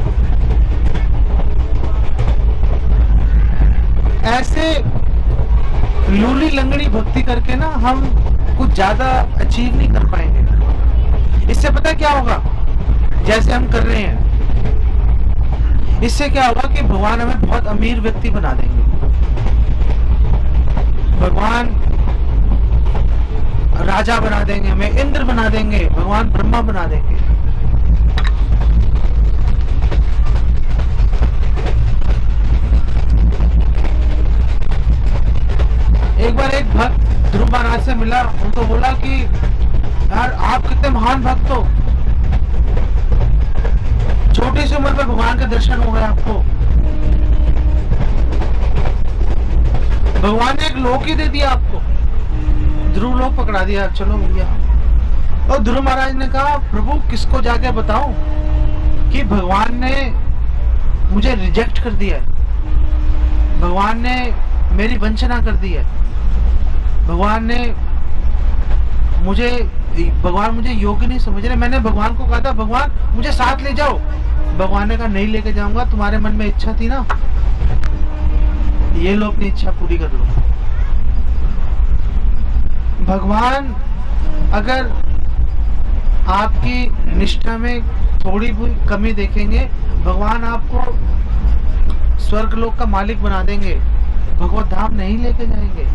ऐसे लूली लंगड़ी भक्ति करके ना हम कुछ ज्यादा अचीव नहीं कर पाएंगे। इससे पता क्या होगा, जैसे हम कर रहे हैं, इससे क्या होगा कि भगवान हमें बहुत अमीर व्यक्ति बना देंगे। भगवान राजा बना देंगे, हमें इंद्र बना देंगे, भगवान ब्रह्मा बना देंगे। एक बार एक भक्त ध्रुव महाराज से मिला, उनको बोला कि यार आप कितने महान भक्त हो, छोटी सी उम्र में भगवान का दर्शन हो गया आपको, भगवान ने एक लोक ही दे दिया आपको, ध्रुव लोक पकड़ा दिया, चलो भैया। और ध्रुव महाराज ने कहा प्रभु किसको जाके बताऊं कि भगवान ने मुझे रिजेक्ट कर दिया है, भगवान ने मेरी वंचना कर दी है, भगवान मुझे योग्य नहीं समझ रहे। मैंने भगवान को कहा था भगवान मुझे साथ ले जाओ, भगवान ने कहा नहीं लेके जाऊंगा, तुम्हारे मन में इच्छा थी ना, ये लो अपनी इच्छा पूरी कर लो। भगवान अगर आपकी निष्ठा में थोड़ी भी कमी देखेंगे, भगवान आपको स्वर्ग लोक का मालिक बना देंगे, भगवत धाम नहीं लेके जाएंगे।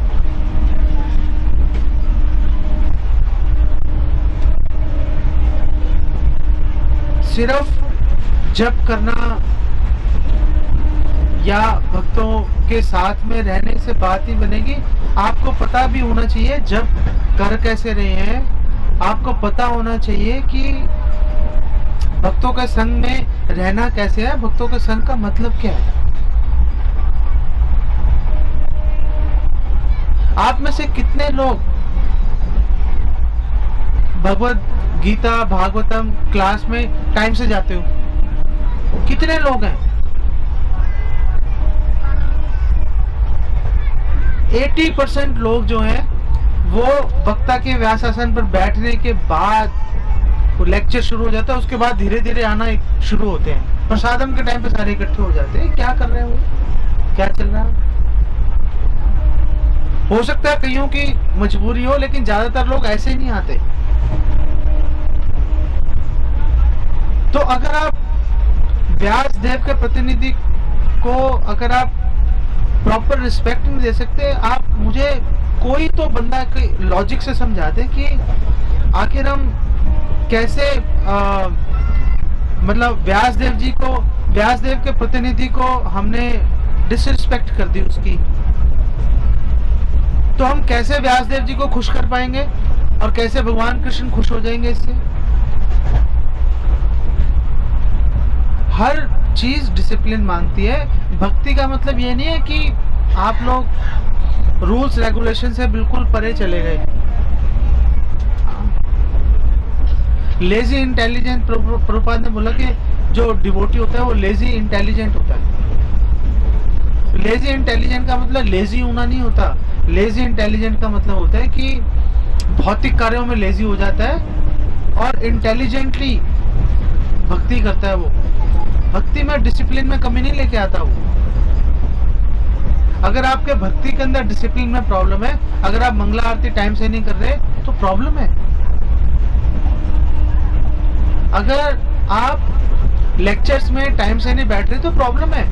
सिर्फ जप करना या भक्तों के साथ में रहने से बात ही बनेगी। आपको पता भी होना चाहिए जब कर कैसे रहे हैं। आपको पता होना चाहिए कि भक्तों के संग में रहना कैसे है, भक्तों के संग का मतलब क्या है। आप में से कितने लोग भगवद गीता भागवतम क्लास में टाइम से जाते हो? कितने लोग हैं? 80% लोग जो हैं वो वक्ता के व्यासासन पर बैठने के बाद वो लेक्चर शुरू हो जाता है, उसके बाद धीरे धीरे आना शुरू होते हैं। प्रसादम के टाइम पे सारे इकट्ठे हो जाते हैं। क्या कर रहे हो, क्या चल रहा है? हो सकता है कईयों की मजबूरी हो, लेकिन ज्यादातर लोग ऐसे ही नहीं आते। तो अगर आप व्यास देव के प्रतिनिधि को अगर आप प्रॉपर रिस्पेक्ट नहीं दे सकते, आप मुझे कोई तो बंदा लॉजिक से समझा दे कि आखिर हम कैसे मतलब व्यास देव के प्रतिनिधि को हमने डिसरिस्पेक्ट कर दी उसकी, तो हम कैसे व्यास देव जी को खुश कर पाएंगे और कैसे भगवान कृष्ण खुश हो जाएंगे इससे? हर चीज डिसिप्लिन मांगती है। भक्ति का मतलब ये नहीं है कि आप लोग रूल्स रेगुलेशन से बिल्कुल परे चले गए। लेजी इंटेलिजेंट, प्रभुपाद ने बोला कि जो डिवोटी होता है वो लेजी इंटेलिजेंट होता है। लेजी इंटेलिजेंट का मतलब लेजी होना नहीं होता। लेजी इंटेलिजेंट का मतलब होता है कि भौतिक कार्यों में लेजी हो जाता है और इंटेलिजेंटली भक्ति करता है। वो भक्ति में डिसिप्लिन में कमी नहीं लेके आता। वो अगर आपके भक्ति के अंदर डिसिप्लिन में प्रॉब्लम है, अगर आप मंगला आरती टाइम से नहीं कर रहे तो प्रॉब्लम है। अगर आप लेक्चर्स में टाइम से नहीं बैठ रहे तो प्रॉब्लम है।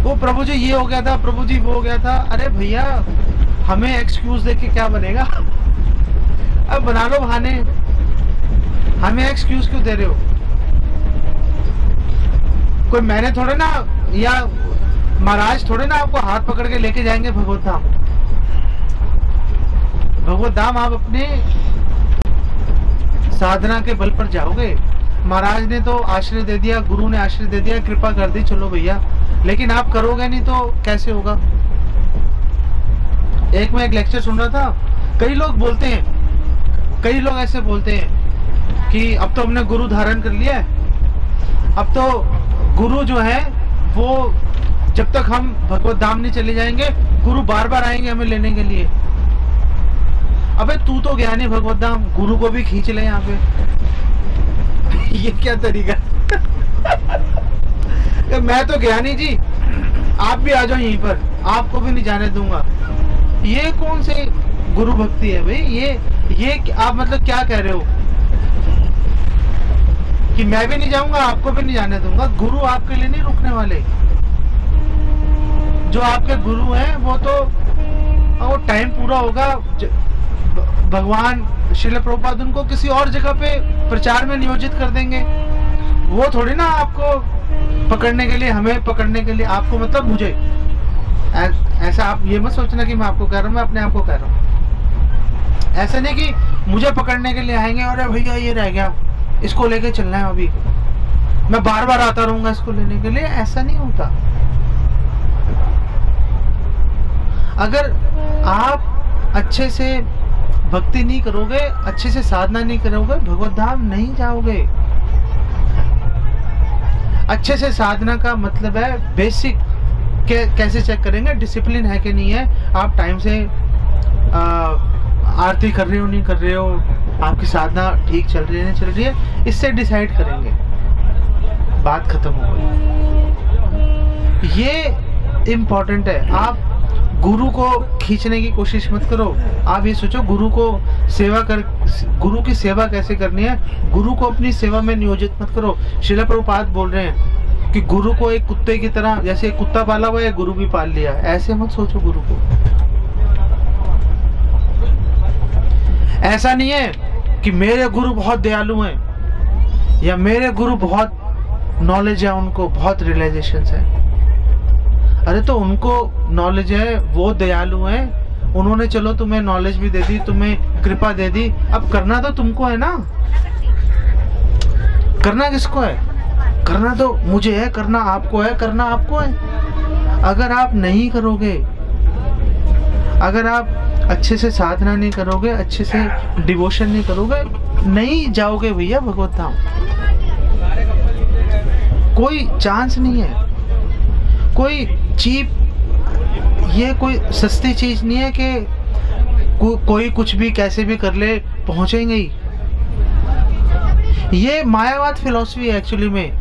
वो प्रभु जी ये हो गया था, प्रभु जी वो हो गया था। अरे भैया, हमें एक्सक्यूज देके क्या बनेगा? अब बना लो बहाने। हमें एक्सक्यूज क्यों दे रहे हो? कोई मैंने थोड़े ना, या महाराज थोड़े ना आपको हाथ पकड़ के लेके जाएंगे भगवत धाम। भगवत धाम आप अपने साधना के बल पर जाओगे। महाराज ने तो आश्रय दे दिया, गुरु ने आश्रय दे दिया, कृपा कर दी, चलो भैया। लेकिन आप करोगे नहीं तो कैसे होगा? मैं एक लेक्चर सुन रहा था। कई लोग बोलते हैं, कई लोग ऐसे बोलते हैं कि अब तो हमने गुरु धारण कर लिया है, अब तो गुरु जो है वो जब तक हम भगवत धाम नहीं चले जाएंगे, गुरु बार बार आएंगे हमें लेने के लिए। अबे तू तो गया नहीं भगवत धाम, गुरु को भी खींच ले यहाँ पे। ये क्या तरीका? मैं तो गया नहीं जी, आप भी आ जाओ यहीं पर, आपको भी नहीं जाने दूंगा। ये कौन से गुरु भक्ति है भाई? ये आप मतलब क्या कह रहे हो कि मैं भी नहीं जाऊंगा, आपको भी नहीं जाने दूंगा? गुरु आपके लिए नहीं रुकने वाले। जो आपके गुरु हैं वो तो वो टाइम पूरा होगा, भगवान श्रील प्रभुपाद उनको किसी और जगह पे प्रचार में नियोजित कर देंगे। वो थोड़ी ना आपको पकड़ने के लिए, हमें पकड़ने के लिए, आपको मतलब मुझे। ऐसा आप ये मत सोचना कि मैं आपको कह रहा हूँ, मैं अपने आप को कह रहा हूँ। ऐसा नहीं कि मुझे पकड़ने के लिए आएंगे और भैया ये रह गया, इसको लेके चलना है, अभी मैं बार बार आता रहूंगा इसको लेने के लिए। ऐसा नहीं होता। अगर आप अच्छे से भक्ति नहीं करोगे, अच्छे से साधना नहीं करोगे, भगवत धाम नहीं जाओगे। अच्छे से साधना का मतलब है बेसिक कैसे चेक करेंगे, डिसिप्लिन है कि नहीं है, आप टाइम से आरती कर रहे हो नहीं कर रहे हो, आपकी साधना ठीक चल रही है नहीं चल रही है, इससे डिसाइड करेंगे। बात खत्म हो गई। ये इम्पोर्टेंट है। आप गुरु को खींचने की कोशिश मत करो। आप ये सोचो गुरु की सेवा कैसे करनी है। गुरु को अपनी सेवा में नियोजित मत करो। श्रील प्रभुपाद बोल रहे हैं कि गुरु को एक कुत्ते की तरह, जैसे एक कुत्ता पाला हुआ है गुरु भी पाल लिया, ऐसे मत सोचो गुरु को। ऐसा नहीं है कि मेरे गुरु बहुत दयालु हैं या मेरे गुरु बहुत नॉलेज है, उनको बहुत रियलाइजेशन है। अरे तो उनको नॉलेज है, वो दयालु हैं, उन्होंने चलो तुम्हें नॉलेज भी दे दी, तुम्हें कृपा दे दी, अब करना तो तुमको है ना। करना किसको है? करना तो मुझे है, करना आपको है, करना आपको है। अगर आप नहीं करोगे, अगर आप अच्छे से साधना नहीं करोगे, अच्छे से डिवोशन नहीं करोगे, नहीं जाओगे भैया भगवत धाम। कोई चांस नहीं है। कोई चीप, ये कोई सस्ती चीज नहीं है कि कोई कुछ भी कैसे भी कर ले पहुंचेंगे ही। ये मायावाद फिलॉसफी है एक्चुअली में,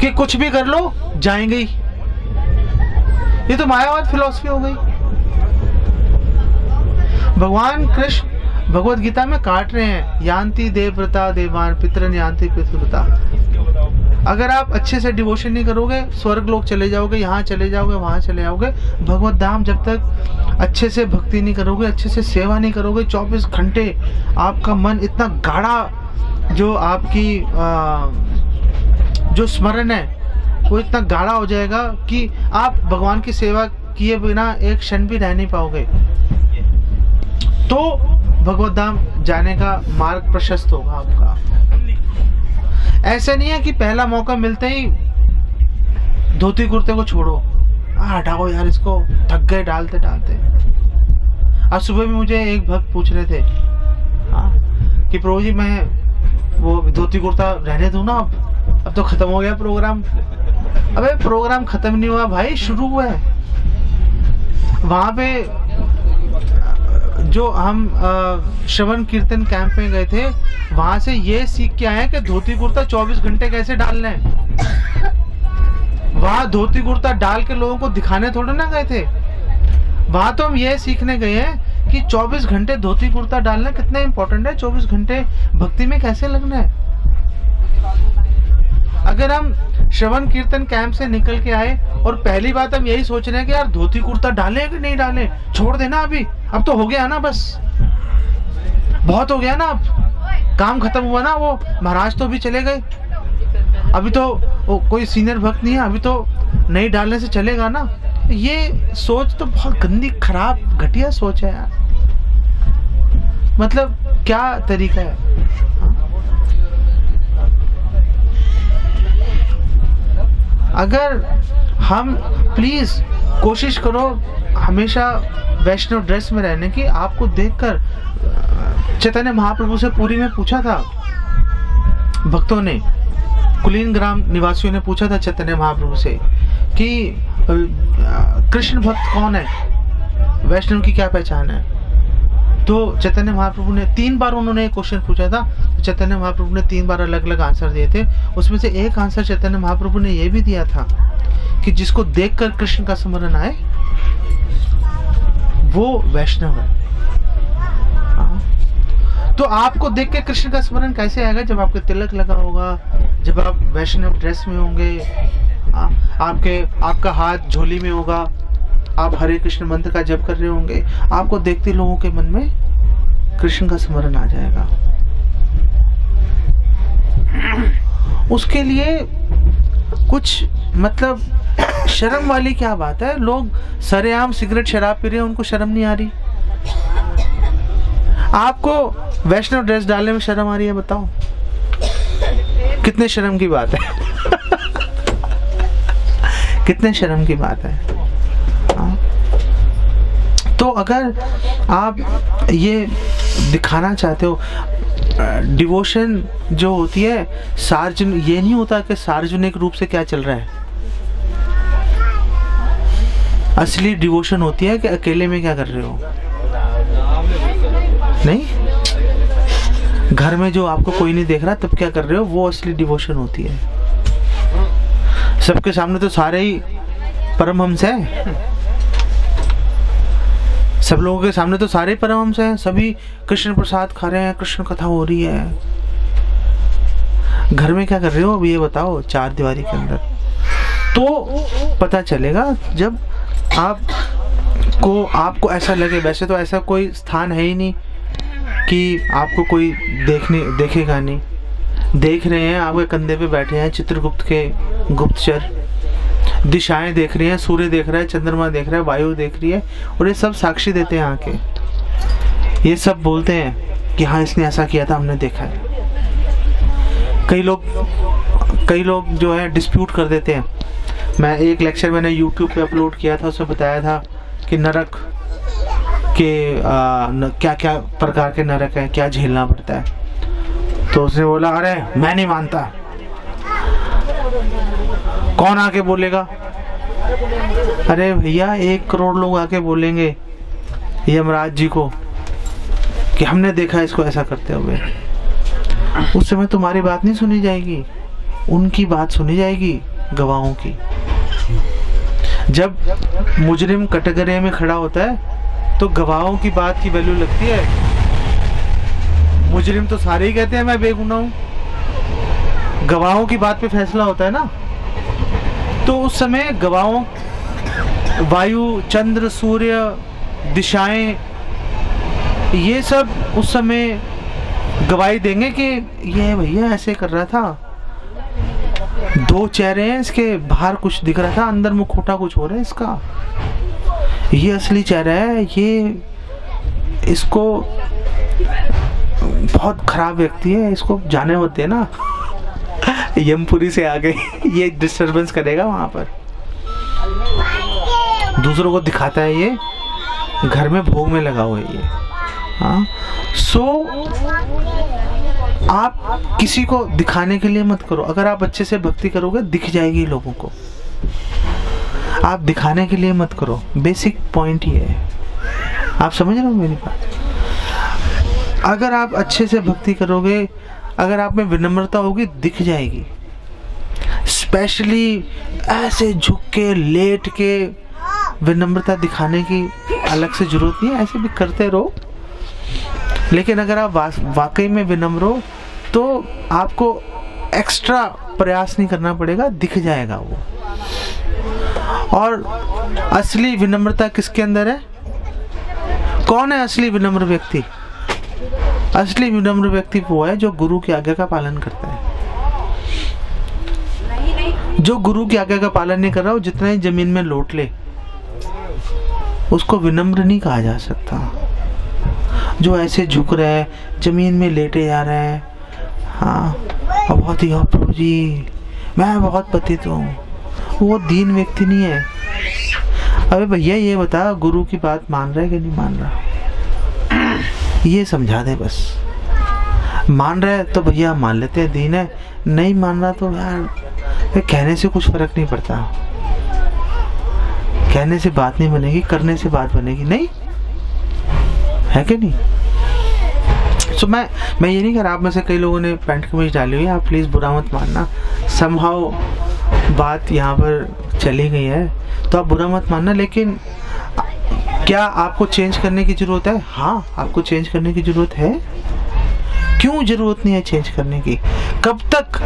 कि कुछ भी कर लो जाएंगे ही। ये तो मायावाद फिलॉसफी हो गई। भगवान कृष्ण भगवत गीता में काट रहे हैं, यान्ति देवव्रता देवान पितरन यान्ति पितृव्रता। अगर आप अच्छे से डिवोशन नहीं करोगे, स्वर्ग लोक चले जाओगे, यहाँ चले जाओगे, वहां चले जाओगे। भगवत धाम जब तक अच्छे से भक्ति नहीं करोगे, अच्छे से सेवा नहीं करोगे, 24 घंटे आपका मन इतना गाढ़ा, जो आपकी जो स्मरण है वो इतना गाढ़ा हो जाएगा कि आप भगवान की सेवा किए बिना एक क्षण भी रह नहीं पाओगे। तो भगवत धाम जाने का मार्ग प्रशस्त होगा आपका। ऐसा नहीं है कि पहला मौका मिलते ही धोती कुर्ते को छोड़ो, हटाओ यार इसको, थक गए डालते डालते। आज सुबह भी मुझे एक भक्त पूछ रहे थे कि प्रभु जी मैं वो धोती कुर्ता रहने दूं ना, अब तो खत्म हो गया प्रोग्राम। अबे प्रोग्राम खत्म नहीं हुआ भाई, शुरू हुआ है। वहां पे जो हम श्रवण कीर्तन कैंप में गए थे, वहां से ये सीख के आए कि धोती कुर्ता 24 घंटे कैसे डालना है। वहां धोती कुर्ता डाल के लोगों को दिखाने थोड़े ना गए थे। वहां तो हम ये सीखने गए हैं कि 24 घंटे धोती कुर्ता डालना कितना इंपॉर्टेंट है, 24 घंटे भक्ति में कैसे लगना है। अगर हम श्रवण कीर्तन कैंप से निकल के आए और पहली बात हम यही सोच रहे हैं कि यार धोती कुर्ता डालें कि नहीं डालें, छोड़ देना अभी, अब तो हो गया ना, बस बहुत हो गया ना, अब काम खत्म हुआ ना, वो महाराज तो अभी चले गए, अभी तो कोई सीनियर भक्त नहीं है, अभी तो नहीं डालने से चलेगा ना। ये सोच तो बहुत गंदी, खराब, घटिया सोच है यार। मतलब क्या तरीका है। अगर हम प्लीज कोशिश करो हमेशा वैष्णव ड्रेस में रहने की। आपको देखकर चैतन्य महाप्रभु से पुरी में पूछा था भक्तों ने, कुलीन ग्राम निवासियों ने पूछा था चैतन्य महाप्रभु से कि कृष्ण भक्त कौन है, वैष्णव की क्या पहचान है। तो चैतन्य महाप्रभु ने 3 बार उन्होंने एक क्वेश्चन पूछा था, तो चैतन्य महाप्रभु ने 3 बार अलग अलग आंसर दिए थे। उसमें से एक आंसर चैतन्य महाप्रभु ने यह भी दिया था कि जिसको देखकर कृष्ण का स्मरण आए वो वैष्णव है। तो आपको देख के कृष्ण का स्मरण कैसे आएगा? जब आपके तिलक लगा होगा, जब आप वैष्णव ड्रेस में होंगे, आपका हाथ झोली में होगा, आप हरे कृष्ण मंत्र का जप कर रहे होंगे, आपको देखते लोगों के मन में कृष्ण का स्मरण आ जाएगा। उसके लिए कुछ मतलब शर्म वाली क्या बात है? लोग सरेआम सिगरेट शराब पी रहे हैं, उनको शर्म नहीं आ रही। आपको वैष्णव ड्रेस डालने में शर्म आ रही है? बताओ कितने शर्म की बात है। कितने शर्म की बात है। तो अगर आप ये दिखाना चाहते हो, डिवोशन जो होती है सार्वजनिक, ये नहीं होता कि सार्वजनिक रूप से क्या चल रहा है। असली डिवोशन होती है कि अकेले में क्या कर रहे हो। नहीं, घर में जो आपको कोई नहीं देख रहा तब क्या कर रहे हो, वो असली डिवोशन होती है। सबके सामने तो सारे ही परमहंस हैं, सब लोगों के सामने तो सारे परमहंस हैं, सभी कृष्ण प्रसाद खा रहे हैं, कृष्ण कथा हो रही है। घर में क्या कर रहे हो अब ये बताओ, 4 दीवारी के अंदर। तो पता चलेगा जब आपको ऐसा लगे। वैसे तो ऐसा कोई स्थान है ही नहीं कि आपको कोई देखेगा नहीं, देख रहे हैं आपके कंधे पे बैठे हैं चित्रगुप्त के गुप्तचर, दिशाएं देख रही हैं, सूर्य देख रहा है, चंद्रमा देख रहा है, वायु देख रही है, और ये सब साक्षी देते हैं आके। ये सब बोलते हैं कि हाँ इसने ऐसा किया था, हमने देखा है। कई लोग जो है डिस्प्यूट कर देते हैं। मैं एक लेक्चर मैंने YouTube पे अपलोड किया था, उसमें बताया था कि नरक के क्या क्या प्रकार के नरक हैं, क्या झेलना पड़ता है। तो उसने बोला अरे मैं नहीं मानता। कौन आके बोलेगा? अरे भैया 1 करोड़ लोग आके बोलेंगे यमराज जी को कि हमने देखा इसको ऐसा करते हुए। उस समय तुम्हारी बात नहीं सुनी जाएगी, उनकी बात सुनी जाएगी, गवाहों की। जब मुजरिम कटघरे में खड़ा होता है तो गवाहों की बात की वैल्यू लगती है। मुजरिम तो सारे ही कहते हैं मैं बेगुनाह हूं, गवाहों की बात पे फैसला होता है ना। तो उस समय गवाहों, वायु, चंद्र, सूर्य, दिशाएं, ये सब उस समय गवाही देंगे कि ये भैया ऐसे कर रहा था, 2 चेहरे हैं इसके, बाहर कुछ दिख रहा था, अंदर मुखौटा कुछ हो रहा है इसका, ये असली चेहरा है, ये इसको बहुत खराब व्यक्ति है, इसको जाने होते हैं ना यमपुरी से आगे ये डिस्टरबेंस करेगा वहां पर। दूसरों को दिखाता है ये घर में भोग में लगा हुआ है ये। हाँ, आप किसी को दिखाने के लिए मत करो। अगर आप अच्छे से भक्ति करोगे दिख जाएगी लोगों को। आप दिखाने के लिए मत करो, बेसिक पॉइंट ये है। आप समझ रहे हो मेरी बात? अगर आप अच्छे से भक्ति करोगे, अगर आप में विनम्रता होगी, दिख जाएगी। स्पेशली ऐसे झुक के लेट के विनम्रता दिखाने की अलग से जरूरत नहीं है, ऐसे भी करते रहो। लेकिन अगर आप वाकई में विनम्र हो तो आपको एक्स्ट्रा प्रयास नहीं करना पड़ेगा, दिख जाएगा वो। और असली विनम्रता किसके अंदर है? कौन है असली विनम्र व्यक्ति? असली विनम्र व्यक्ति वो है जो गुरु की आज्ञा का पालन करता है। जो गुरु की आज्ञा का पालन नहीं कर रहा, वो जितना ही जमीन में लौट ले, उसको विनम्र नहीं कहा जा सकता। जो ऐसे झुक रहा है, जमीन में लेटे जा रहा है, हाँ, और बहुत ही प्रभु जी मैं बहुत पतित हूँ, वो दीन व्यक्ति नहीं है। अबे भैया ये बता, गुरु की बात मान रहा है कि नहीं मान रहा? ये समझा दे बस। मान रहा है तो भैया मान लेते हैं, दीन है। नहीं मान रहा तो यार कहने से कुछ फर्क नहीं पड़ता। कहने से बात नहीं बनेगी, करने से बात बनेगी, नहीं है कि नहीं? तो मैं ये नहीं कह रहा, आप में से कई लोगों ने पैंट कमीज डाली हुई है, आप प्लीज़ बुरा मत मानना। समहाउ बात यहाँ पर चली गई है तो आप बुरा मत मानना। लेकिन क्या आपको चेंज करने की ज़रूरत है? हाँ, आपको चेंज करने की ज़रूरत है। क्यों ज़रूरत नहीं है चेंज करने की? कब तक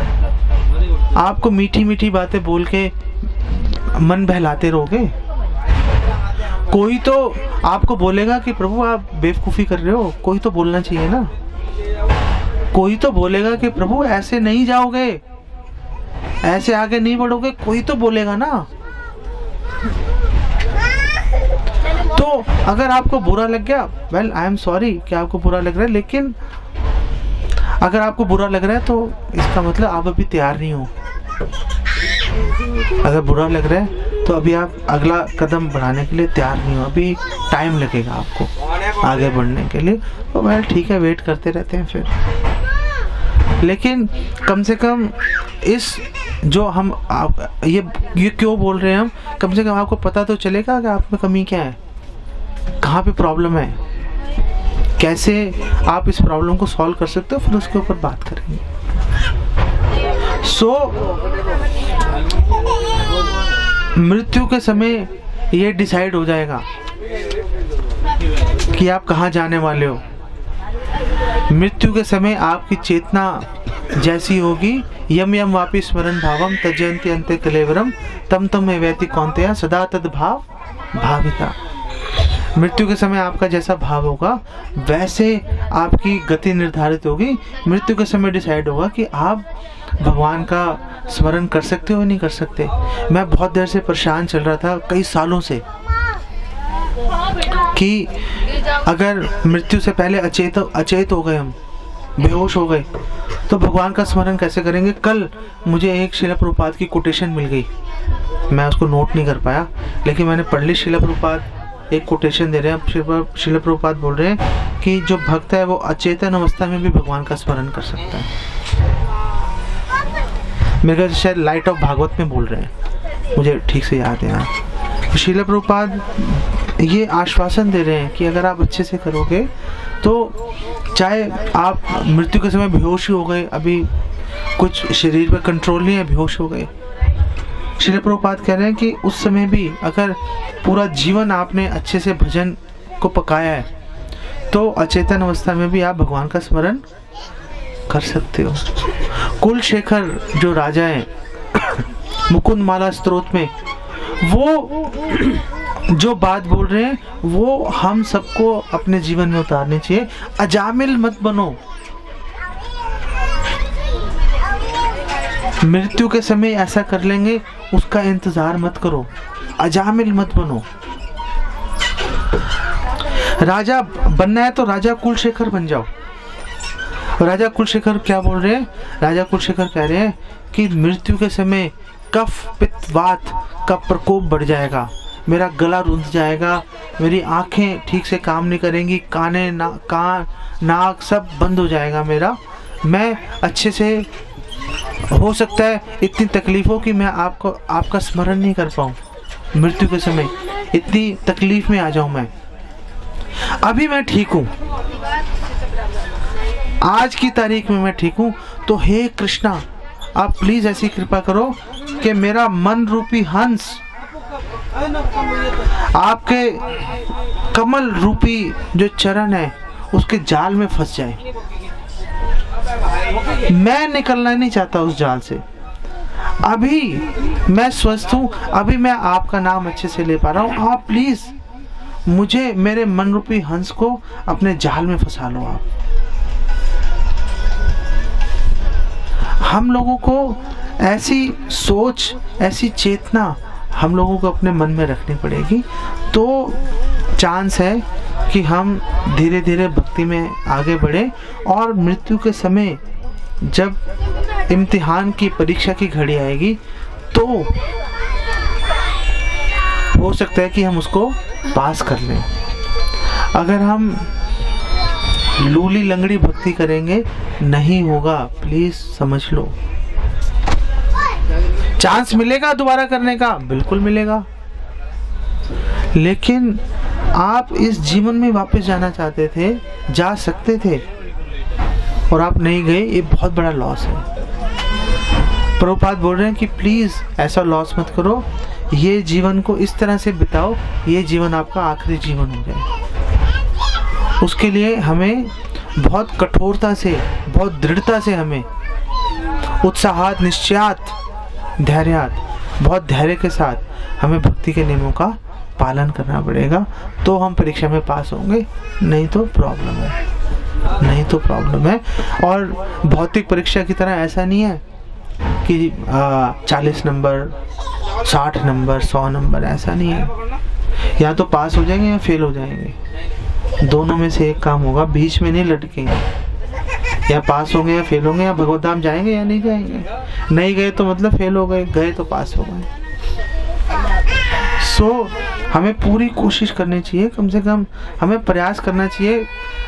आपको मीठी मीठी बातें बोल के मन बहलाते रहोगे? कोई तो आपको बोलेगा कि प्रभु आप बेवकूफ़ी कर रहे हो, कोई तो बोलना चाहिए ना। कोई तो बोलेगा कि प्रभु ऐसे नहीं जाओगे, ऐसे आगे नहीं बढ़ोगे, कोई तो बोलेगा ना। तो अगर आपको बुरा लग गया, वेल आई एम सॉरी कि आपको बुरा लग रहा है, लेकिन अगर आपको बुरा लग रहा है तो इसका मतलब आप अभी तैयार नहीं हो। अगर बुरा लग रहा है तो अभी आप अगला कदम बढ़ाने के लिए तैयार नहीं हो, अभी टाइम लगेगा आपको आगे बढ़ने के लिए। तो वेल ठीक है, वेट करते रहते हैं फिर। लेकिन कम से कम इस जो हम आप ये क्यों बोल रहे हैं हम, कम से कम आपको पता तो चलेगा कि आप में कमी क्या है, कहाँ पे प्रॉब्लम है, कैसे आप इस प्रॉब्लम को सॉल्व कर सकते हो, फिर उसके ऊपर बात करेंगे। मृत्यु के समय ये डिसाइड हो जाएगा कि आप कहाँ जाने वाले हो। मृत्यु के समय आपकी चेतना जैसी होगी, यम यम वापि स्मरण भावम तजयन्ति अन्ते कलेवरम तम तम एवैति कौन्तेय सदा तद भाव भाविता। मृत्यु के समय आपका जैसा भाव होगा वैसे आपकी गति निर्धारित होगी। मृत्यु के समय डिसाइड होगा कि आप भगवान का स्मरण कर सकते हो या नहीं कर सकते। मैं बहुत देर से परेशान चल रहा था, कई सालों से, कि अगर मृत्यु से पहले अचेत हो गए, हम बेहोश हो गए, तो भगवान का स्मरण कैसे करेंगे। कल मुझे एक श्रील प्रभुपाद की कोटेशन मिल गई, मैं उसको नोट नहीं कर पाया, लेकिन मैंने पढ़ ली। श्रील प्रभुपाद एक कोटेशन दे रहे हैं। श्रील प्रभुपाद बोल रहे हैं कि जो भक्त है वो अचेतन अवस्था में भी भगवान का स्मरण कर सकता है। मेरे ख्याल से शायद लाइट ऑफ भागवत में बोल रहे हैं, मुझे ठीक से याद है। यहाँ श्रील प्रभुपाद ये आश्वासन दे रहे हैं कि अगर आप अच्छे से करोगे तो चाहे आप मृत्यु के समय बेहोश ही हो गए, अभी कुछ शरीर पे कंट्रोल नहीं है, बेहोश हो गए, श्रील प्रभुपाद कह रहे हैं कि उस समय भी अगर पूरा जीवन आपने अच्छे से भजन को पकाया है तो अचेतन अवस्था में भी आप भगवान का स्मरण कर सकते हो। कुलशेखर जो राजा है मुकुंद माला स्तोत्र में वो जो बात बोल रहे हैं वो हम सबको अपने जीवन में उतारनी चाहिए। अजामिल मत बनो, मृत्यु के समय ऐसा कर लेंगे उसका इंतजार मत करो, अजामिल मत बनो। राजा बनना है तो राजा कुलशेखर बन जाओ। राजा कुलशेखर क्या बोल रहे हैं, राजा कुलशेखर कह रहे हैं कि मृत्यु के समय कफ पित्त वात का प्रकोप बढ़ जाएगा, मेरा गला रुंध जाएगा, मेरी आंखें ठीक से काम नहीं करेंगी, कान नाक सब बंद हो जाएगा मेरा, मैं अच्छे से, हो सकता है इतनी तकलीफ हो कि मैं आपका स्मरण नहीं कर पाऊँ, मृत्यु के समय इतनी तकलीफ में आ जाऊं मैं। अभी मैं ठीक हूँ, आज की तारीख में मैं ठीक हूँ, तो हे कृष्णा आप प्लीज ऐसी कृपा करो कि मेरा मन रूपी हंस आपके कमल रूपी जो चरण है उसके जाल में फंस जाए। मैं निकलना नहीं चाहता उस जाल से, अभी मैं स्वस्थ हूँ, अभी मैं आपका नाम अच्छे से ले पा रहा हूँ, आप प्लीज मुझे मेरे मन रूपी हंस को अपने जाल में फंसा लो आप। हम लोगों को ऐसी सोच, ऐसी चेतना हम लोगों को अपने मन में रखनी पड़ेगी, तो चांस है कि हम धीरे धीरे भक्ति में आगे बढ़े और मृत्यु के समय जब इम्तिहान की परीक्षा की घड़ी आएगी तो हो सकता है कि हम उसको पास कर लें। अगर हम लूली लंगड़ी भक्ति करेंगे नहीं होगा, प्लीज समझ लो। चांस मिलेगा दोबारा करने का, बिल्कुल मिलेगा, लेकिन आप इस जीवन में वापस जाना चाहते थे, जा सकते थे और आप नहीं गए, ये बहुत बड़ा लॉस है। प्रभुपाद बोल रहे हैं कि प्लीज ऐसा लॉस मत करो, ये जीवन को इस तरह से बिताओ, ये जीवन आपका आखिरी जीवन हो जाए। उसके लिए हमें बहुत कठोरता से, बहुत दृढ़ता से, हमें उत्साहात, निश्चयात, धैर्यात, बहुत धैर्य के साथ हमें भक्ति के नियमों का पालन करना पड़ेगा, तो हम परीक्षा में पास होंगे, नहीं तो प्रॉब्लम है, नहीं तो प्रॉब्लम है। और भौतिक परीक्षा की तरह ऐसा नहीं है कि 40 नंबर, 60 नंबर, 100 नंबर, ऐसा नहीं है। या तो पास हो जाएंगे या फेल हो जाएंगे, दोनों में से एक काम होगा, बीच में नहीं लटकेंगे। या पास होंगे या फेल होंगे, या भगवत धाम जाएंगे या नहीं जाएंगे। नहीं गए तो मतलब फेल हो गए, गए तो पास हो गए। हमें पूरी कोशिश करनी चाहिए, कम से कम हमें प्रयास करना चाहिए।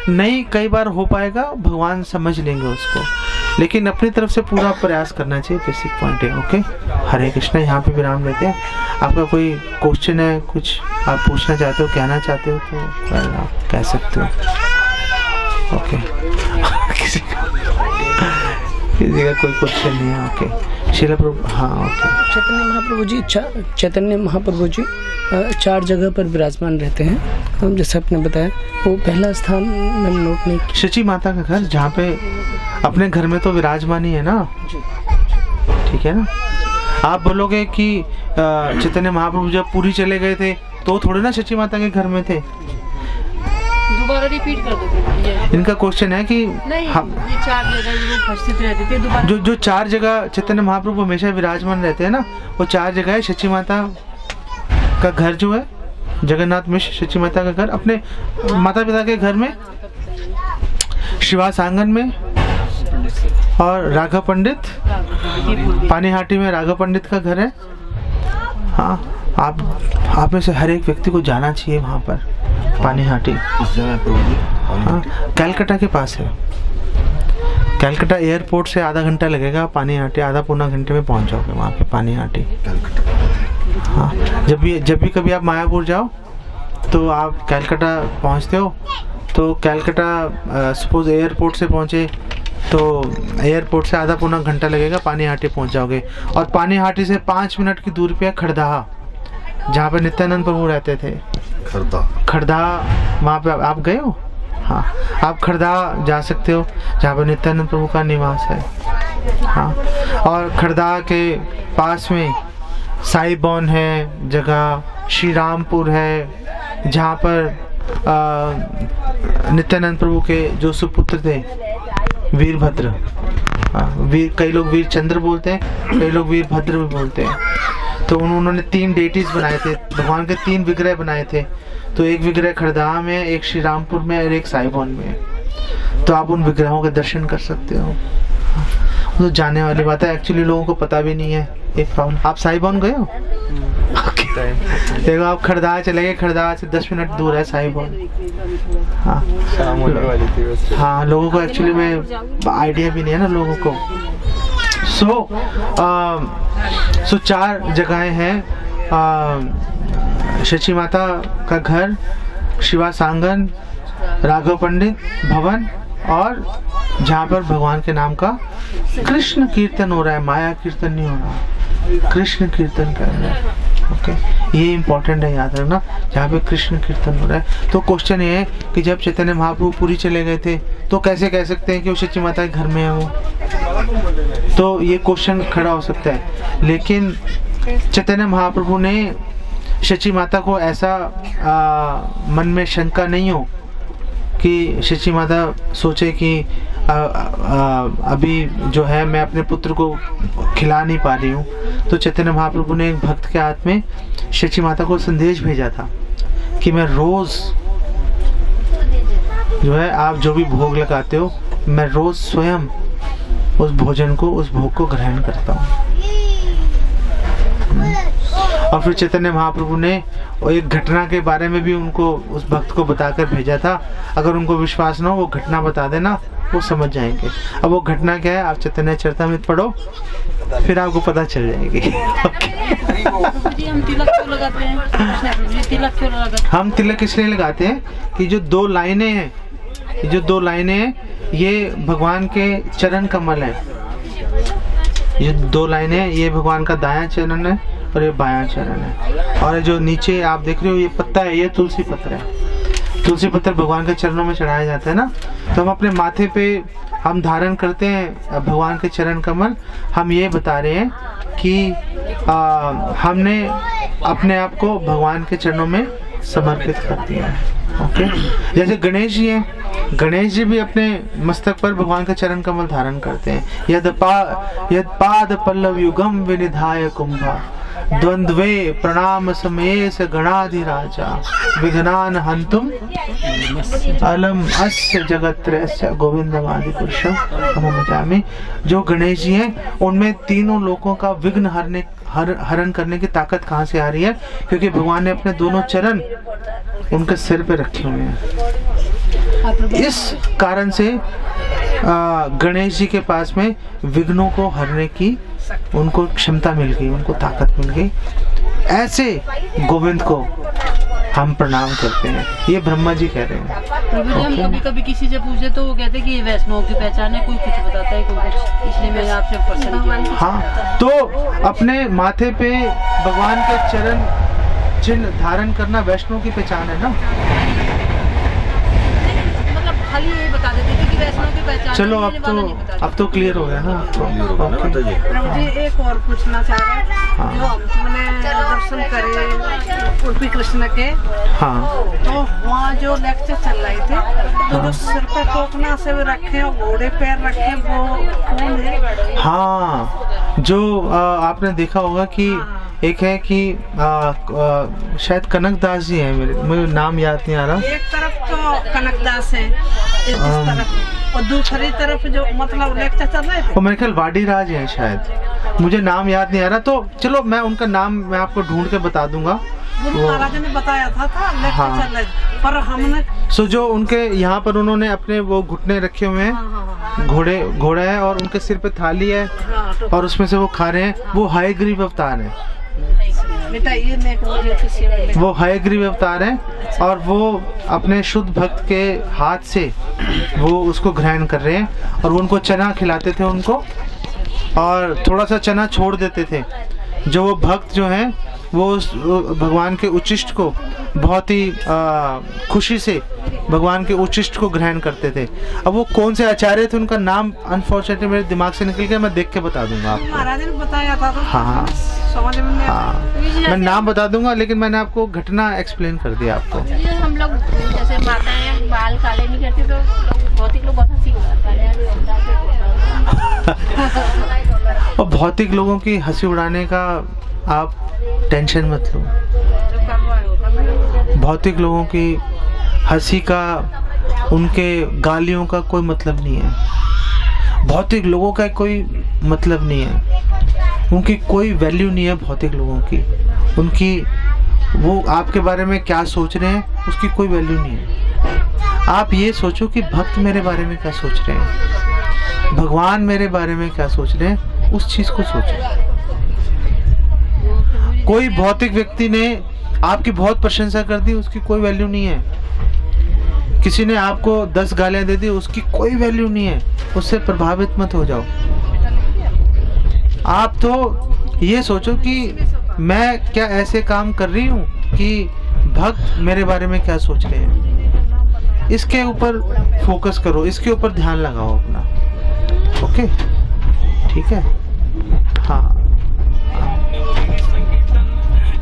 नहीं कई बार हो पाएगा, भगवान समझ लेंगे उसको, लेकिन अपनी तरफ से पूरा प्रयास करना चाहिए, बेसिक पॉइंट है। ओके, हरे कृष्णा। यहाँ पे विराम लेते हैं। आपका कोई क्वेश्चन है, कुछ आप पूछना चाहते हो, कहना चाहते हो तो आप कह सकते हो। ओके किसी का कोई क्वेश्चन नहीं है? ओके, शिला प्रभु, हाँ ओके। चैतन्य महाप्रभु जी 4 जगह पर विराजमान रहते हैं, हम जैसे आपने बताया, वो पहला स्थान मैंने नोट नहीं किया। शची माता का घर, जहाँ पे अपने घर में तो विराजमान ही है ना, ठीक है ना। आप बोलोगे कि चैतन्य महाप्रभु जब पुरी चले गए थे तो थोड़े ना सच्ची माता के घर में थे। दोबारा रिपीट कर दो। इनका क्वेश्चन है कि नहीं, ये 4 जगह जो उपस्थित रहते थे, दोबारा जो 4 जगह चैतन्य महाप्रभु हमेशा विराजमान रहते हैं ना, वो 4 जगह है। सच्ची माता का घर जो है, जगन्नाथ मिश्र सच्ची माता का घर, अपने माता पिता के घर में, शिवास आंगन में, और राघव पंडित पानीहाटी में राघव पंडित का घर है। हाँ, आप में से हर एक व्यक्ति को जाना चाहिए वहाँ पर, पानीहाटी। हाँ, कलकत्ता के पास है। कलकत्ता एयरपोर्ट से आधा घंटा लगेगा, पानीहाटी आधा पौना घंटे में पहुँच जाओगे वहाँ पे, पानीहाटी। हाँ, जब भी कभी आप मायापुर जाओ तो आप कलकत्ता पहुँचते हो, तो कलकत्ता सपोज एयरपोर्ट से पहुँचे तो एयरपोर्ट से आधा पौना घंटा लगेगा, पानीहाटी पहुँच जाओगे। और पानीहाटी से 5 मिनट की दूरी पे है खड़दाहा, जहाँ पे नित्यानंद प्रभु रहते थे। खड़दाहा, वहाँ पे आप गए हो? हाँ, आप खड़दाहा जा सकते हो, जहाँ पे नित्यानंद प्रभु का निवास है। हाँ, और खड़दाहा के पास में साहिबौन है जगह, श्री रामपुर है, जहाँ पर नित्यानंद प्रभु के जो सुपुत्र थे वीरभद्र, कई लोग वीर चंद्र बोलते हैं, कई लोग वीरभद्र भी बोलते हैं। तो उन्होंने 3 डेटीज बनाए थे, भगवान के 3 विग्रह बनाए थे। तो एक विग्रह खड़दाहा में, एक श्री रामपुर में और एक साहिबौन में। तो आप उन विग्रहों के दर्शन कर सकते हो। तो जाने वाली बात है, एक्चुअली लोगों को पता भी नहीं है। एक प्रॉब्लम, आप साहिबौन गए हो? देखो, आप खड़दाहा चले गए, खड़दाहा से 10 मिनट दूर है साहिबौन। हाँ, हाँ, लोगों को एक्चुअली में आइडिया भी नहीं है ना लोगों को। सो 4 जगहें हैं, सच्ची माता का घर, शिवास आंगन, राघव पंडित भवन, और जहाँ पर भगवान के नाम का कृष्ण कीर्तन हो रहा है, माया कीर्तन नहीं हो रहा, कृष्ण कीर्तन कर रहे हैं। ओके, ये इम्पोर्टेंट है, याद रखना, जहाँ पे कृष्ण कीर्तन हो रहा है। तो क्वेश्चन ये है कि जब चैतन्य महाप्रभु पुरी चले गए थे, तो कैसे कह सकते हैं कि वो सच्ची माता के घर में है वो? तो ये क्वेश्चन खड़ा हो सकता है। लेकिन चैतन्य महाप्रभु ने सच्ची माता को ऐसा मन में शंका नहीं हो कि सच्ची माता सोचे कि अभी जो है मैं अपने पुत्र को खिला नहीं पा रही हूँ। तो चैतन्य महाप्रभु ने एक भक्त के हाथ में सच्ची माता को संदेश भेजा था कि मैं रोज जो है, आप जो भी भोग लगाते हो, मैं रोज स्वयं उस भोजन को, उस भोग को ग्रहण करता हूँ। और फिर चैतन्य महाप्रभु ने एक घटना के बारे में भी उनको, उस भक्त को बताकर भेजा था। अगर उनको विश्वास ना हो, वो घटना बता देना, वो समझ जाएंगे। अब वो घटना क्या है, आप चैतन्य चरितामृत पढ़ो, फिर आपको पता चल जाएगी। हम तिलक क्यों लगाते हैं? तिलक क्यों लगाते हैं? हम तिलक इसलिए लगाते हैं कि जो 2 लाइनें हैं, जो 2 लाइनें हैं, ये भगवान के चरण कमल है। ये 2 लाइनें, ये भगवान का दायां चरण है और ये बायां चरण है। और जो नीचे आप देख रहे हो ये पत्ता है, ये तुलसी पत्र है। तुलसी पत्र भगवान के चरणों में चढ़ाया जाता है ना। तो हम अपने माथे पे हम धारण करते हैं भगवान के चरण कमल। हम ये बता रहे हैं कि हमने अपने आप को भगवान के चरणों में समर्पित कर दिया है। ओके, जैसे गणेश जी हैं, गणेश जी भी अपने मस्तक पर भगवान का चरण कमल धारण करते हैं। यद पाद पल्लव युगम विनिधाय कुंभा द्वंद्वे प्रणाम समेस गणाधिराजा विघ्नान हंतुम अलम अस्य जगत्रयस्य गोविंदम आदि पुरुषम अहम भजामि। जो गणेश जी हैं, उनमें तीनों लोकों का विघ्न हरण करने की ताकत कहाँ से आ रही है? क्योंकि भगवान ने अपने दोनों चरण उनके सिर पे रखे हुए हैं। इस कारण से गणेश जी के पास में विघ्नों को हरने की उनको क्षमता मिल गई, उनको ताकत मिल गई। ऐसे गोविंद को हम प्रणाम करते हैं, ये ब्रह्मा जी कह रहे हैं। हम कभी कभी किसी से पूछे तो वो कहते हैं कि ये वैष्णव की पहचान है, कोई कुछ बताता है, कोई कुछ, इसलिए मैं आपसे प्रश्न किया। हाँ, तो अपने माथे पे भगवान के चरण चिन्ह धारण करना वैष्णव की पहचान है ना। मतलब खाली ये बता देते थे कि वैष्णव की पहचान चलो अब तो क्लियर हो गया ना आपको? बताइए। प्रभु जी एक और पूछना चाह रहे हैं, जो हमने दर्शन करे उर्पी कृष्ण के, हाँ, तो वहाँ जो लेक्चर चल रहे थे, तो जो सिर पे टोकना से रखे और घोड़े पैर रखे, वो कौन है? हाँ, जो आपने देखा होगा कि एक है कि शायद कनकदास जी हैं, मुझे नाम याद नहीं आ रहा। एक तरफ तो कनकदास है इस तरफ, और दूसरी तरफ जो मतलब लेक्चर चल रहे थे, वो मेरे ख्याल वाडीराज हैं शायद, मुझे नाम याद नहीं आ रहा। तो चलो मैं उनका नाम मैं आपको ढूंढ के बता दूंगा। गुरु महाराज ने बताया था लेक्चर चल रहे थे, पर हमने जो उनके यहाँ पर उन्होंने अपने वो घुटने रखे हुए हैं, घोड़ा है और उनके सिर पे थाली है और उसमें से वो खा रहे हैं, वो हयग्रीव अवतार है। बेटा ये वो हयग्रीव अवतार है और वो अपने शुद्ध भक्त के हाथ से वो उसको ग्रहण कर रहे हैं और उनको चना खिलाते थे उनको, और थोड़ा सा चना छोड़ देते थे। जो वो भक्त जो हैं वो भगवान के उच्चिष्ट को बहुत ही खुशी से भगवान के उच्चिष्ट को ग्रहण करते थे। अब वो कौन से आचार्य थे उनका नाम अनफॉर्चुनेटली मेरे दिमाग से निकल गया, मैं देख के बता दूंगा आपको। महाराज ने बताया था तो हाँ समझ में नहीं हाँ, मैं नाम बता दूंगा, लेकिन मैंने आपको घटना एक्सप्लेन कर दिया आपको। हम लोग जैसे माताएं बाल काले नहीं करती तो भौतिक लोग बहुत हंसी उड़ाते। और भौतिक लोगों की हंसी उड़ाने का आप टेंशन मत लो। भौतिक लोगों की हंसी का, उनके गालियों का कोई मतलब नहीं है। भौतिक लोगों का कोई मतलब नहीं है, उनकी कोई वैल्यू नहीं है। भौतिक लोगों की, उनकी वो आपके बारे में क्या सोच रहे हैं उसकी कोई वैल्यू नहीं है। आप ये सोचो कि भक्त मेरे बारे में क्या सोच रहे हैं, भगवान मेरे बारे में क्या सोच रहे हैं, उस चीज को सोचो। कोई भौतिक व्यक्ति ने आपकी बहुत प्रशंसा कर दी, उसकी कोई वैल्यू नहीं है। किसी ने आपको 10 गालियां दे दी, उसकी कोई वैल्यू नहीं है। उससे प्रभावित मत हो जाओ। आप तो ये सोचो कि मैं क्या ऐसे काम कर रही हूँ कि भक्त मेरे बारे में क्या सोच रहे हैं, इसके ऊपर फोकस करो, इसके ऊपर ध्यान लगाओ अपना। ओके, ठीक है। हाँ,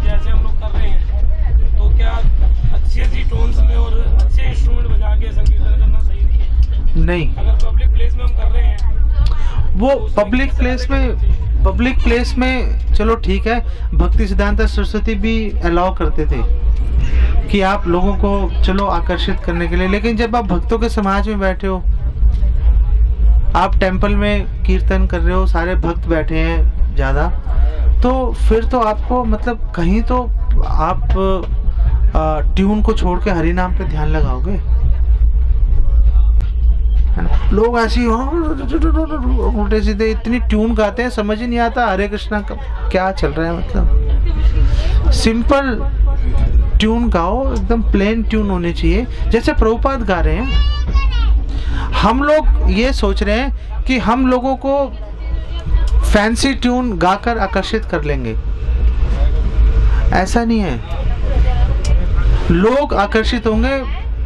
जैसे हम लोग कर रहे हैं तो क्या अच्छी टोन्स में और अच्छे इंस्ट्रूमेंट बजा के संकीर्तन करना सही नहीं है? नहीं, अगर पब्लिक प्लेस में हम कर रहे हैं, वो पब्लिक प्लेस में चलो ठीक है। भक्ति सिद्धांत सरस्वती भी अलाउ करते थे कि आप लोगों को चलो आकर्षित करने के लिए, लेकिन जब आप भक्तों के समाज में बैठे हो, आप टेंपल में कीर्तन कर रहे हो, सारे भक्त बैठे हैं ज्यादा, तो फिर तो आपको मतलब कहीं तो आप ट्यून को छोड़ के हरि नाम पे ध्यान लगाओगे। लोग ऐसी उल्टे सीधे इतनी ट्यून गाते हैं, समझ ही नहीं आता हरे कृष्णा का क्या चल रहा है। मतलब सिंपल ट्यून गाओ, एकदम प्लेन ट्यून होनी चाहिए, जैसे प्रभुपाद गा रहे हैं। हम लोग ये सोच रहे हैं कि हम लोगों को फैंसी ट्यून गाकर आकर्षित कर लेंगे, ऐसा नहीं है। लोग आकर्षित होंगे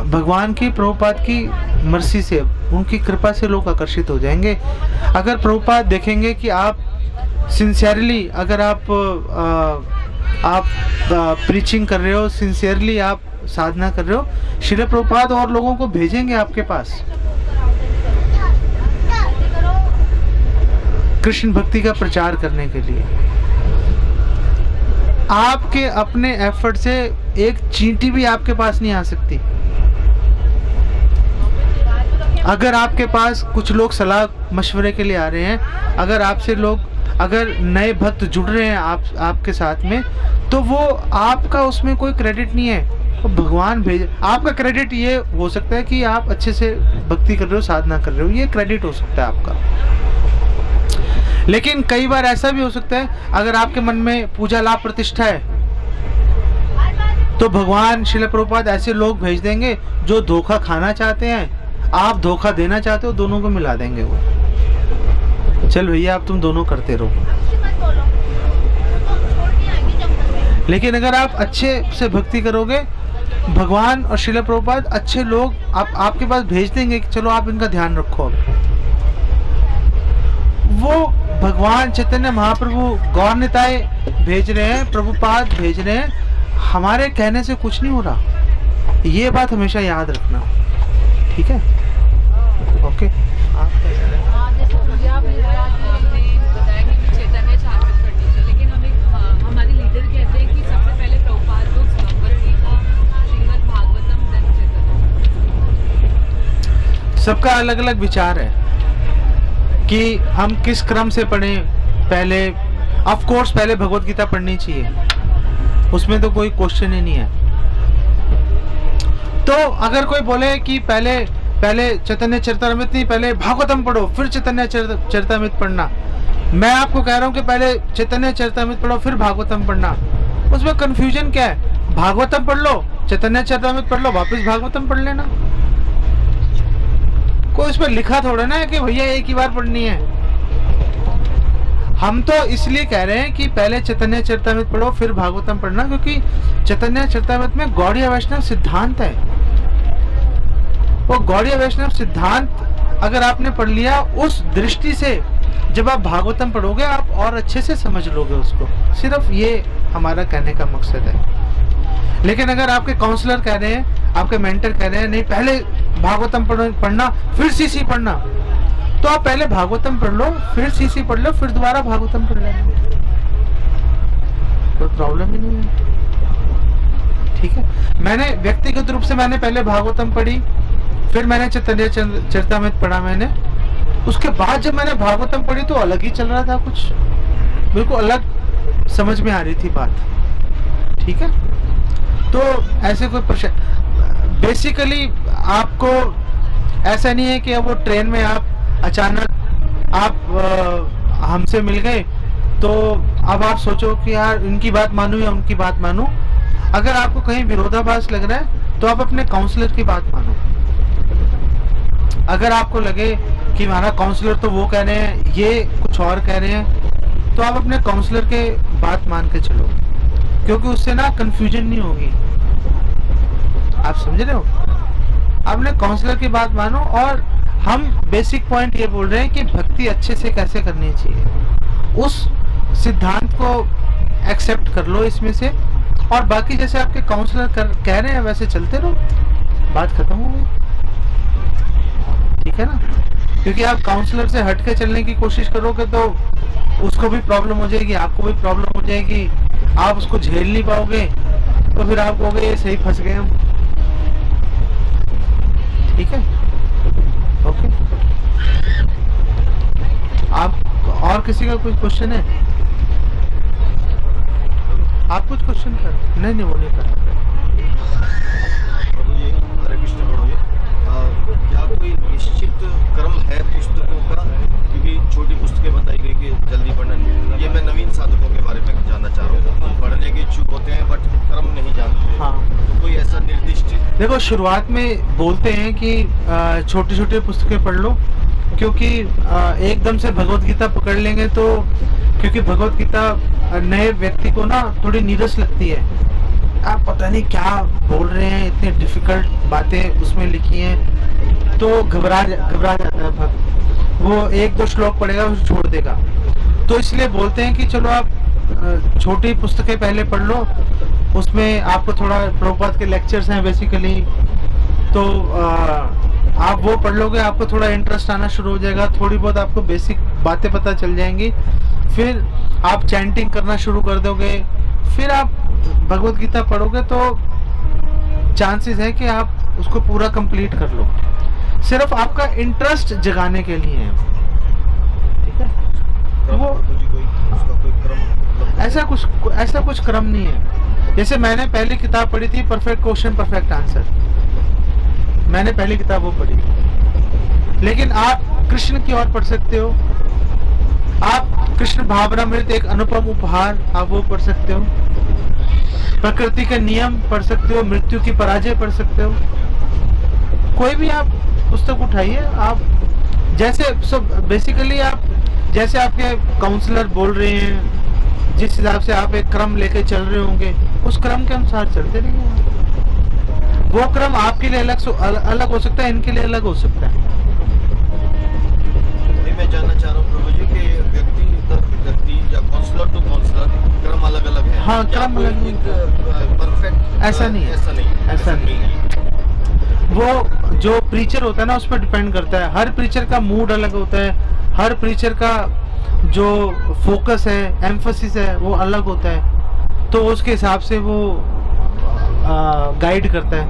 भगवान की, प्रभुपाद की मर्सी से, उनकी कृपा से लोग आकर्षित हो जाएंगे। अगर प्रभुपाद देखेंगे कि आप सिंसियरली, अगर आप प्रीचिंग कर रहे हो, सिंसियरली आप साधना कर रहे हो, श्रील प्रभुपाद और लोगों को भेजेंगे आपके पास कृष्ण भक्ति का प्रचार करने के लिए। आपके अपने एफर्ट से एक चींटी भी आपके पास नहीं आ सकती। अगर आपके पास कुछ लोग सलाह मशवरे के लिए आ रहे हैं, अगर आपसे लोग, अगर नए भक्त जुड़ रहे हैं आपके साथ में, तो वो आपका उसमें कोई क्रेडिट नहीं है, वो भगवान भेज। आपका क्रेडिट ये हो सकता है कि आप अच्छे से भक्ति कर रहे हो, साधना कर रहे हो, ये क्रेडिट हो सकता है आपका। लेकिन कई बार ऐसा भी हो सकता है, अगर आपके मन में पूजा लाभ प्रतिष्ठा है, तो भगवान श्रील प्रभुपाद ऐसे लोग भेज देंगे जो धोखा खाना चाहते हैं, आप धोखा देना चाहते हो, दोनों को मिला देंगे वो। चल भैया अब तुम दोनों करते रहो। लेकिन अगर आप अच्छे से भक्ति करोगे भगवान और श्रील प्रभुपाद अच्छे लोग आपके पास भेज देंगे कि चलो आप इनका ध्यान रखो। अब वो भगवान चैतन्य महाप्रभु गौर निताय भेज रहे हैं, प्रभुपाद भेज रहे हैं, हमारे कहने से कुछ नहीं हो रहा। ये बात हमेशा याद रखना, ठीक है? ओके। आप सबका अलग अलग विचार है कि हम किस क्रम से पढ़ें। पहले ऑफ कोर्स पहले भगवत गीता पढ़नी चाहिए, उसमें तो कोई क्वेश्चन ही नहीं है। तो अगर कोई बोले कि पहले चैतन्य चरितामृत नहीं, पहले भागवतम पढ़ो फिर चैतन्य चरितामृत पढ़ना, मैं आपको कह रहा हूँ कि पहले चैतन्य चरितामृत पढ़ो फिर भागवतम पढ़ना। उसमें कंफ्यूजन क्या है? भागवतम पढ़ लो, चैतन्य चरितामृत पढ़ लो, वापस भागवतम पढ़ लेना। कोई उस पर लिखा थोड़ा ना है कि भैया एक ही बार पढ़नी है। हम तो इसलिए कह रहे हैं कि पहले चैतन्य चरितामृत पढ़ो फिर भागवतम पढ़ना, क्योंकि चैतन्य चरितामृत में गौड़ीय वैष्णव सिद्धांत है। वो गौड़ीय वैष्णव सिद्धांत अगर आपने पढ़ लिया, उस दृष्टि से जब आप भागवतम पढ़ोगे आप और अच्छे से समझ लोगे उसको। सिर्फ ये हमारा कहने का मकसद है। लेकिन अगर आपके काउंसलर कह रहे हैं, आपके मेंटर कह रहे हैं नहीं पहले भागवतम पढ़ना फिर सीसी पढ़ना, तो आप पहले भागवतम पढ़ लो फिर सीसी पढ़ लो फिर दोबारा भागवतम पढ़ लेना, कोई प्रॉब्लम ही नहीं है, ठीक है? मैंने व्यक्तिगत रूप से मैंने पहले भागवतम पढ़ी, फिर मैंने चैतन्य चरितामृत पढ़ा। मैंने उसके बाद जब मैंने भागवतम पढ़ी तो अलग ही चल रहा था, कुछ बिल्कुल अलग समझ में आ रही थी बात, ठीक है? तो ऐसे कोई प्रश्न बेसिकली आपको ऐसा नहीं है कि अब वो ट्रेन में आप अचानक आप हमसे मिल गए तो अब आप सोचो कि यार इनकी बात मानूं या उनकी बात मानूं। अगर आपको कहीं विरोधाभास लग रहा है तो आप अपने काउंसलर की बात मानो। अगर आपको लगे कि हमारा काउंसलर तो वो कह रहे हैं, ये कुछ और कह रहे हैं, तो आप अपने काउंसलर के बात मान के चलो, क्योंकि उससे ना कंफ्यूजन नहीं होगी। आप समझ रहे हो? अपने काउंसलर की बात मानो। और हम बेसिक पॉइंट ये बोल रहे हैं कि भक्ति अच्छे से कैसे करनी चाहिए, उस सिद्धांत को एक्सेप्ट कर लो इसमें से, और बाकी जैसे आपके काउंसलर कह रहे हैं वैसे चलते रहो, बात खत्म हो गई, ठीक है ना? क्योंकि आप काउंसलर से हट के चलने की कोशिश करोगे तो उसको भी प्रॉब्लम हो जाएगी, आपको भी प्रॉब्लम हो जाएगी, आप उसको झेल नहीं पाओगे, तो फिर आप कहोगे ये सही फंस गए हम, ठीक है? ओके। आप और किसी का कोई क्वेश्चन है? आप कुछ क्वेश्चन कर? नहीं वो नहीं कर। हरे कृष्ण प्रभु जी, क्या कोई निश्चित क्रम है पुस्तकों का? क्योंकि छोटी पुस्तकें बताई गई कि जल्दी पढ़ना नहीं, ये मैं नवीन साधकों के बारे में जानना चाह रहा हूँ। पढ़ने के इच्छुक होते हैं बट क्रम नहीं जानते। हाँ, तो कोई ऐसा निर्दिष्ट? देखो शुरुआत में बोलते हैं कि छोटी छोटी पुस्तकें पढ़ लो, क्योंकि एकदम से भगवत गीता पकड़ लेंगे तो, क्योंकि भगवत गीता नए व्यक्ति को ना थोड़ी नीरस लगती है। आप पता नहीं क्या बोल रहे हैं, इतनी डिफिकल्ट बातें उसमें लिखी हैं, तो घबरा जाता है भक्त। वो एक दो श्लोक पढ़ेगा उसे छोड़ देगा। तो इसलिए बोलते हैं कि चलो आप छोटी पुस्तकें पहले पढ़ लो, उसमें आपको थोड़ा प्रभुपाद के लेक्चर्स हैं बेसिकली, तो आप वो पढ़ लोगे, आपको थोड़ा इंटरेस्ट आना शुरू हो जाएगा, थोड़ी बहुत आपको बेसिक बातें पता चल जाएंगी, फिर आप चैंटिंग करना शुरू कर दोगे, फिर आप भगवत गीता पढ़ोगे तो चांसेस है कि आप उसको पूरा कंप्लीट कर लो। सिर्फ आपका इंटरेस्ट जगाने के लिए है, ठीक है? वो ऐसा कुछ क्रम नहीं है। जैसे मैंने पहली किताब पढ़ी थी परफेक्ट क्वेश्चन परफेक्ट आंसर, मैंने पहली किताब वो पढ़ी, लेकिन आप कृष्ण की ओर पढ़ सकते हो, आप कृष्ण भावनामृत एक अनुपम उपहार आप वो पढ़ सकते हो, प्रकृति के नियम पढ़ सकते हो, मृत्यु की पराजय पढ़ सकते हो, कोई भी आप पुस्तक उठाइए। आप जैसे बेसिकली आप जैसे आपके काउंसलर बोल रहे हैं, जिस हिसाब से आप एक क्रम लेके चल रहे होंगे, उस क्रम के अनुसार चलते रहिए। वो क्रम आपके लिए अलग हो सकता है, इनके लिए अलग हो सकता है। मैं जानना चाह रहा हूँ प्रभु जी कि व्यक्ति या काउंसलर टू काउंसलर क्रम अलग अलग है। हाँ, क्रम अलग परफेक्ट ऐसा नहीं है, ऐसा नहीं है। वो जो प्रीचर होता है ना उस पर डिपेंड करता है। हर प्रीचर का मूड अलग होता है, हर प्रीचर का जो फोकस है, एम्फसिस है, वो अलग होता है, तो उसके हिसाब से वो गाइड करता है।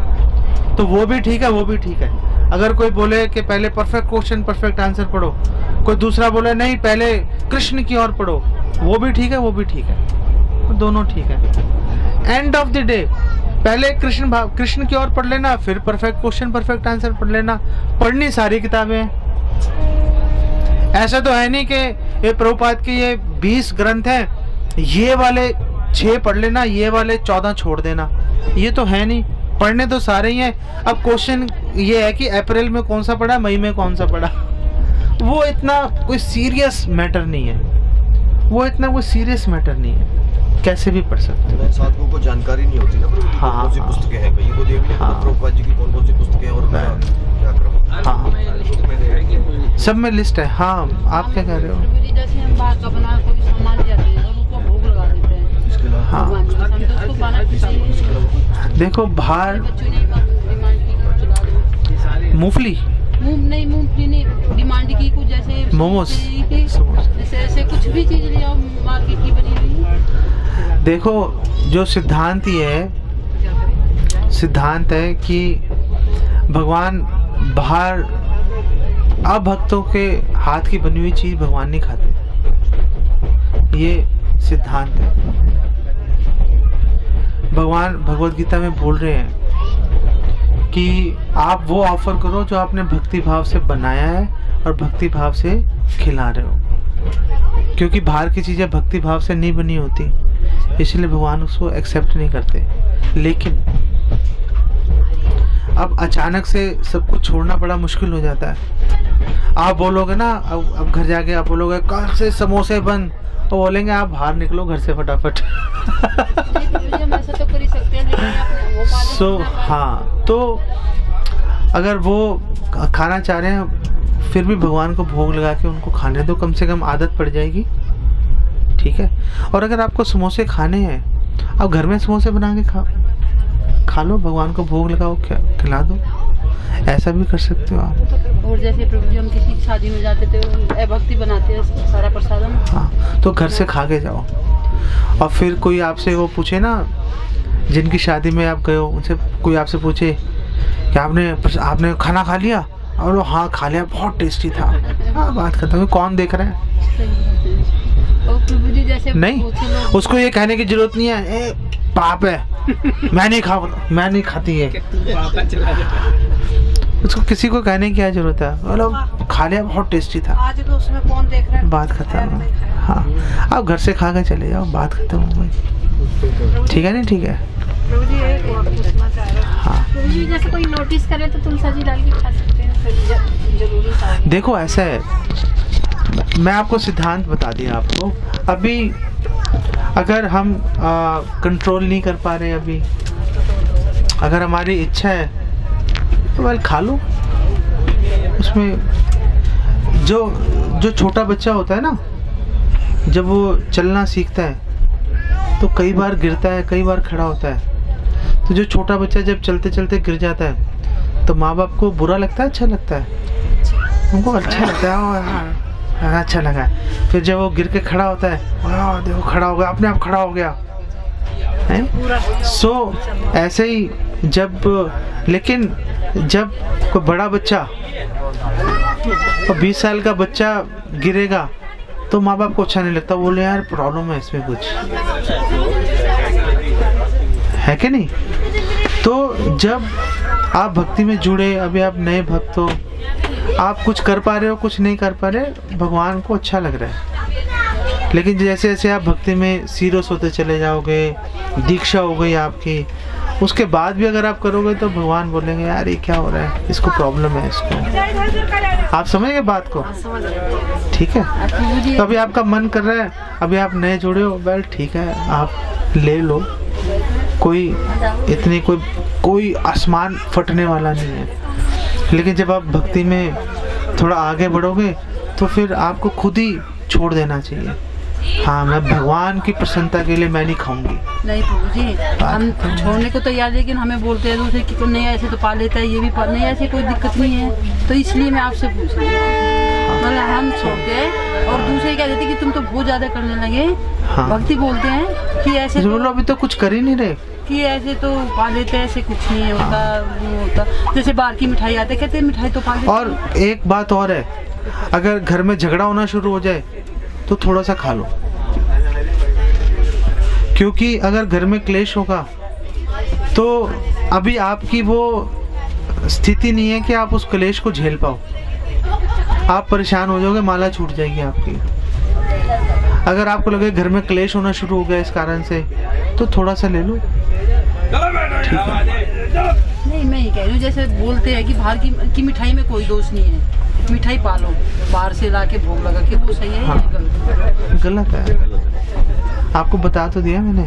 तो वो भी ठीक है, वो भी ठीक है। अगर कोई बोले कि पहले परफेक्ट क्वेश्चन परफेक्ट आंसर पढ़ो, कोई दूसरा बोले नहीं पहले कृष्ण की ओर पढ़ो, वो भी ठीक है, वो भी ठीक है, दोनों ठीक है। एंड ऑफ द डे पहले कृष्ण की ओर पढ़ लेना, फिर परफेक्ट क्वेश्चन परफेक्ट आंसर पढ़ लेना। पढ़नी सारी किताबें हैं। ऐसा तो है नहीं कि ये प्रभुपाद के ये 20 ग्रंथ हैं, ये वाले 6 पढ़ लेना, ये वाले 14 छोड़ देना, ये तो है नहीं। पढ़ने तो सारे ही हैं। अब क्वेश्चन ये है कि अप्रैल में कौन सा पढ़ा, मई में कौन सा पढ़ा, वो इतना कोई सीरियस मैटर नहीं है, वो इतना कोई सीरियस मैटर नहीं है, कैसे भी पढ़ सकते हैं। साधकों को जानकारी नहीं होती ना कौन सी पुस्तकें हैं, कहीं को देख लिया प्रभुपाद जी की कौन सी पुस्तकें हैं और क्या क्रम। हाँ, सब में लिस्ट है। हाँ, आप क्या कह रहे हो? जैसे हम बाहर का बना कोई सामान ले जाते हैं और उसको भोग लगा देते हैं। हाँ, देखो बाहर मूंगफली नहीं, मूंगफली नहीं, डिमांड की कुछ जैसे मोमोज, ऐसे कुछ भी चीज ले आओ मार्केट की बनी हुई। देखो जो सिद्धांत ये है, सिद्धांत है कि भगवान बाहर अभक्तों के हाथ की बनी हुई चीज भगवान नहीं खाते, ये सिद्धांत है। भगवान भगवत गीता में बोल रहे हैं कि आप वो ऑफर करो जो आपने भक्ति भाव से बनाया है और भक्ति भाव से खिला रहे हो, क्योंकि बाहर की चीजें भक्ति भाव से नहीं बनी होती, इसलिए भगवान उसको एक्सेप्ट नहीं करते। लेकिन अब अचानक से सब कुछ छोड़ना बड़ा मुश्किल हो जाता है। आप बोलोगे ना, अब घर जाके आप बोलोगे कल से समोसे बंद, तो बोलेंगे आप बाहर निकलो घर से फटाफट। हाँ, तो अगर वो खाना चाह रहे हैं फिर भी भगवान को भोग लगा के उनको खाने दो, कम से कम आदत पड़ जाएगी, ठीक है। और अगर आपको समोसे खाने हैं, आप घर में समोसे बना के खा लो, भगवान को भोग लगाओ, खिला दो, ऐसा भी कर सकते हो आप। और जैसे प्रभु जी हम किसी शादी में जाते थे, भक्ति बनाते हैं सारा प्रसादम, हाँ, तो घर से खा के जाओ। और फिर कोई आपसे वो पूछे ना, जिनकी शादी में आप गए हो, उनसे कोई आपसे पूछे कि आपने खाना खा लिया, और हाँ खा लिया, बहुत टेस्टी था, हाँ, बात खत्म है। कौन देख रहा है? और प्रभु जी जैसे नहीं, उसको ये कहने की जरूरत नहीं है पाप है, मैं नहीं खाती है, उसको किसी को कहने की क्या जरूरत है, मतलब खा लिया, बहुत टेस्टी था, आज तो उसमें कौन देख रहा है, बात खत्म। हाँ, आप घर से खा के चले जाओ, बात खत्म हो गई, ठीक है नहीं? ठीक है। हाँ, जैसे कोई नोटिस करे तो तुलसा जी डाल के खा सकते हैं, जरूरी। देखो ऐसा है, मैं आपको सिद्धांत बता दिया आपको। अभी अगर हम कंट्रोल नहीं कर पा रहे, अभी अगर हमारी इच्छा है तो वेल खा लो। उसमें जो छोटा बच्चा होता है ना, जब वो चलना सीखता है तो कई बार गिरता है, कई बार खड़ा होता है। तो जो छोटा बच्चा जब चलते चलते गिर जाता है तो माँ बाप को बुरा लगता है, अच्छा लगता है? उनको अच्छा लगता है, अच्छा लगा। फिर जब वो गिर के खड़ा होता है, देखो खड़ा हो गया, अपने आप खड़ा हो गया है। सो ऐसे ही लेकिन जब कोई बड़ा बच्चा और 20 साल का बच्चा गिरेगा तो माँ बाप को अच्छा नहीं लगता, बोले यार प्रॉब्लम है इसमें कुछ, है कि नहीं? तो जब आप भक्ति में जुड़े, अभी आप नए भक्त हो, आप कुछ कर पा रहे हो, कुछ नहीं कर पा रहे, भगवान को अच्छा लग रहा है। लेकिन जैसे जैसे आप भक्ति में सीरियस होते चले जाओगे, दीक्षा हो गई आपकी, उसके बाद भी अगर आप करोगे तो भगवान बोलेंगे यार ये क्या हो रहा है, इसको प्रॉब्लम है, इसको। आप समझ गए बात को? ठीक है। तो अभी आपका मन कर रहा है, अभी आप नए जुड़े हो, वेल ठीक है, आप ले लो, कोई इतनी कोई कोई आसमान फटने वाला नहीं है, लेकिन जब आप भक्ति में थोड़ा आगे बढ़ोगे तो फिर आपको खुद ही छोड़ देना चाहिए। हाँ, मैं भगवान की प्रसन्नता के लिए मैं नहीं खाऊंगी। नहीं प्रभु जी, हम छोड़ने को तैयार, लेकिन हमें बोलते हैं दूसरे कि नहीं ऐसे तो पा लेता है, ये भी पा, नहीं ऐसे कोई दिक्कत नहीं है, तो इसलिए मैं आपसे पूछ रही हूँ। मतलब हम छोड़ते हैं और दूसरे क्या कहते हैं कि तुम तो बहुत ज्यादा करने लगे। हाँ। भक्ति बोलते हैं कि ऐसे तो अभी तो कुछ कर ही नहीं रहे, कि ऐसे तो पा लेते हैं, ऐसे कुछ नहीं होता, नहीं होता। जैसे बाहर की मिठाई आते, कहते हैं मिठाई तो पा लेते। और एक बात और है, अगर घर में झगड़ा होना शुरू हो जाए तो थोड़ा सा खा लो, क्योंकि अगर घर में क्लेश होगा तो अभी आपकी वो स्थिति नहीं है कि आप उस क्लेश को झेल पाओ। आप परेशान हो जाओगे, माला छूट जाएगी आपकी। अगर आपको लगे घर में क्लेश होना शुरू हो गया इस कारण से, तो थोड़ा सा ले लो, ठीक है। नहीं, मैं ये कह रही हूँ, जैसे बोलते हैं कि बाहर की मिठाई में कोई दोष नहीं है, मिठाई पालो, बाहर से ला के भोग लगा के, वो सही है? हाँ, या गलत है? आपको बता तो दिया मैंने।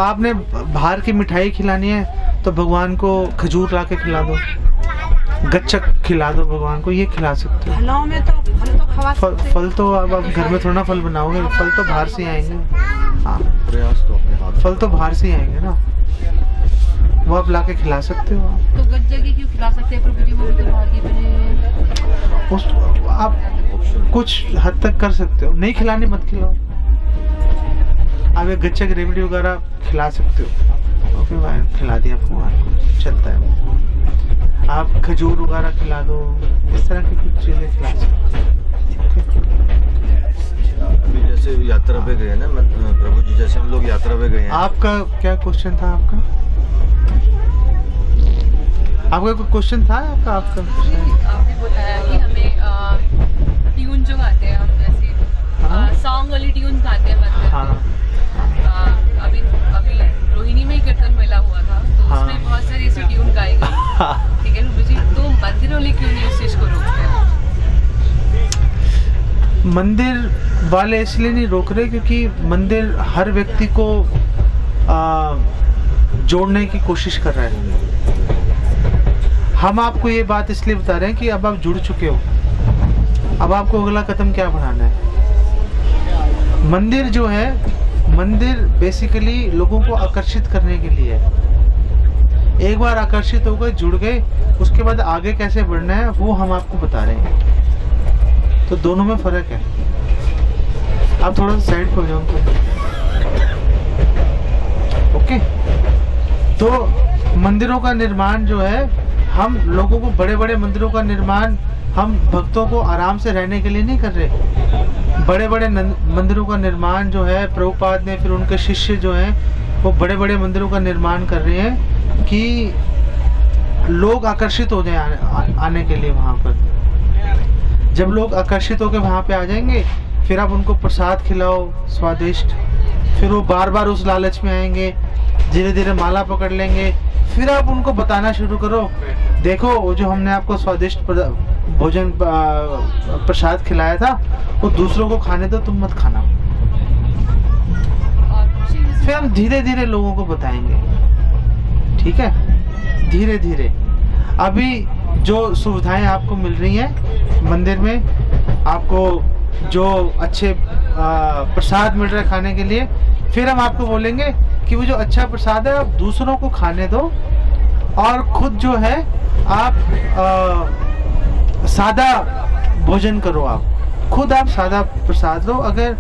आपने बाहर की मिठाई खिलानी है तो भगवान को खजूर ला के खिला दो, गच्चक खिला दो भगवान को, ये खिला सकते हो। फलों में तो फल तो खवा सकते हैं। फल तो अब आप घर में थोड़ा फल बनाओगे, फल तो बाहर से आएंगे। हाँ, प्रयास तो अपने हाथ। फल तो बाहर से आएंगे ना, वो आप लाके खिला सकते हो। आप तो गज्जक क्यों खिला सकते हैं प्रभु जी, वो भी तो बाहर की बने। उस आप कुछ हद तक कर सकते हो, नहीं खिलानी मत खिलाओ। आप एक गच्चक रेवड़ी वगैरह खिला सकते हो, ओके भाई, खिला दिया भगवान को, चलता है। आप खजूर वगैरह खिला दो, इस तरह की कुछ चीजें खिला सकते हो। अभी जैसे यात्रा पे गए ना, प्रभु जी, जैसे हम लोग यात्रा पे गए हैं। आपका क्या क्वेश्चन था? आपका कोई क्वेश्चन था? आपका आपने बताया कि हमें ट्यून जो गाते हैं हम, जैसे सॉन्ग वाली ट्यून गाते हैं मंदिर। हाँ। अभी रोहिणी में ही कीर्तन मेला हुआ था, तो हाँ। उसमें बहुत सारी ऐसी ट्यून गाई गई, ठीक है प्रभु जी, तो मंदिर वाले क्यों नहीं उस चीज को रोकते हैं? मंदिर वाले इसलिए नहीं रोक रहे क्योंकि मंदिर हर व्यक्ति को जोड़ने की कोशिश कर रहा है। हम आपको ये बात इसलिए बता रहे हैं कि अब आप जुड़ चुके हो, अब आपको अगला कदम क्या बढ़ाना है। मंदिर जो है, मंदिर बेसिकली लोगों को आकर्षित करने के लिए है। एक बार आकर्षित हो गए, जुड़ गए, उसके बाद आगे कैसे बढ़ना है वो हम आपको बता रहे हैं। तो दोनों में फर्क है। आप थोड़ा सा साइड हो जाओ। ओके, तो मंदिरों का निर्माण जो है, हम लोगों को बड़े बड़े मंदिरों का निर्माण हम भक्तों को आराम से रहने के लिए नहीं कर रहे। बड़े बड़े मंदिरों का निर्माण जो है प्रभुपाद ने, फिर उनके शिष्य जो हैं, वो बड़े बड़े मंदिरों का निर्माण कर रहे हैं कि लोग आकर्षित हो जाए आने के लिए वहाँ पर। जब लोग आकर्षित होकर वहाँ पे आ जाएंगे, फिर आप उनको प्रसाद खिलाओ स्वादिष्ट, फिर वो बार बार उस लालच में आएंगे, धीरे धीरे माला पकड़ लेंगे। फिर आप उनको बताना शुरू करो, देखो वो जो हमने आपको स्वादिष्ट भोजन प्रसाद खिलाया था, वो दूसरों को खाने दो, तुम मत खाना। फिर हम धीरे धीरे लोगों को बताएंगे, ठीक है, धीरे धीरे। अभी जो सुविधाएं आपको मिल रही हैं मंदिर में, आपको जो अच्छे प्रसाद मिल रहे हैं खाने के लिए, फिर हम आपको बोलेंगे कि वो जो अच्छा प्रसाद है आप दूसरों को खाने दो, और खुद जो है आप सादा भोजन करो। आप खुद आप सादा प्रसाद लो। अगर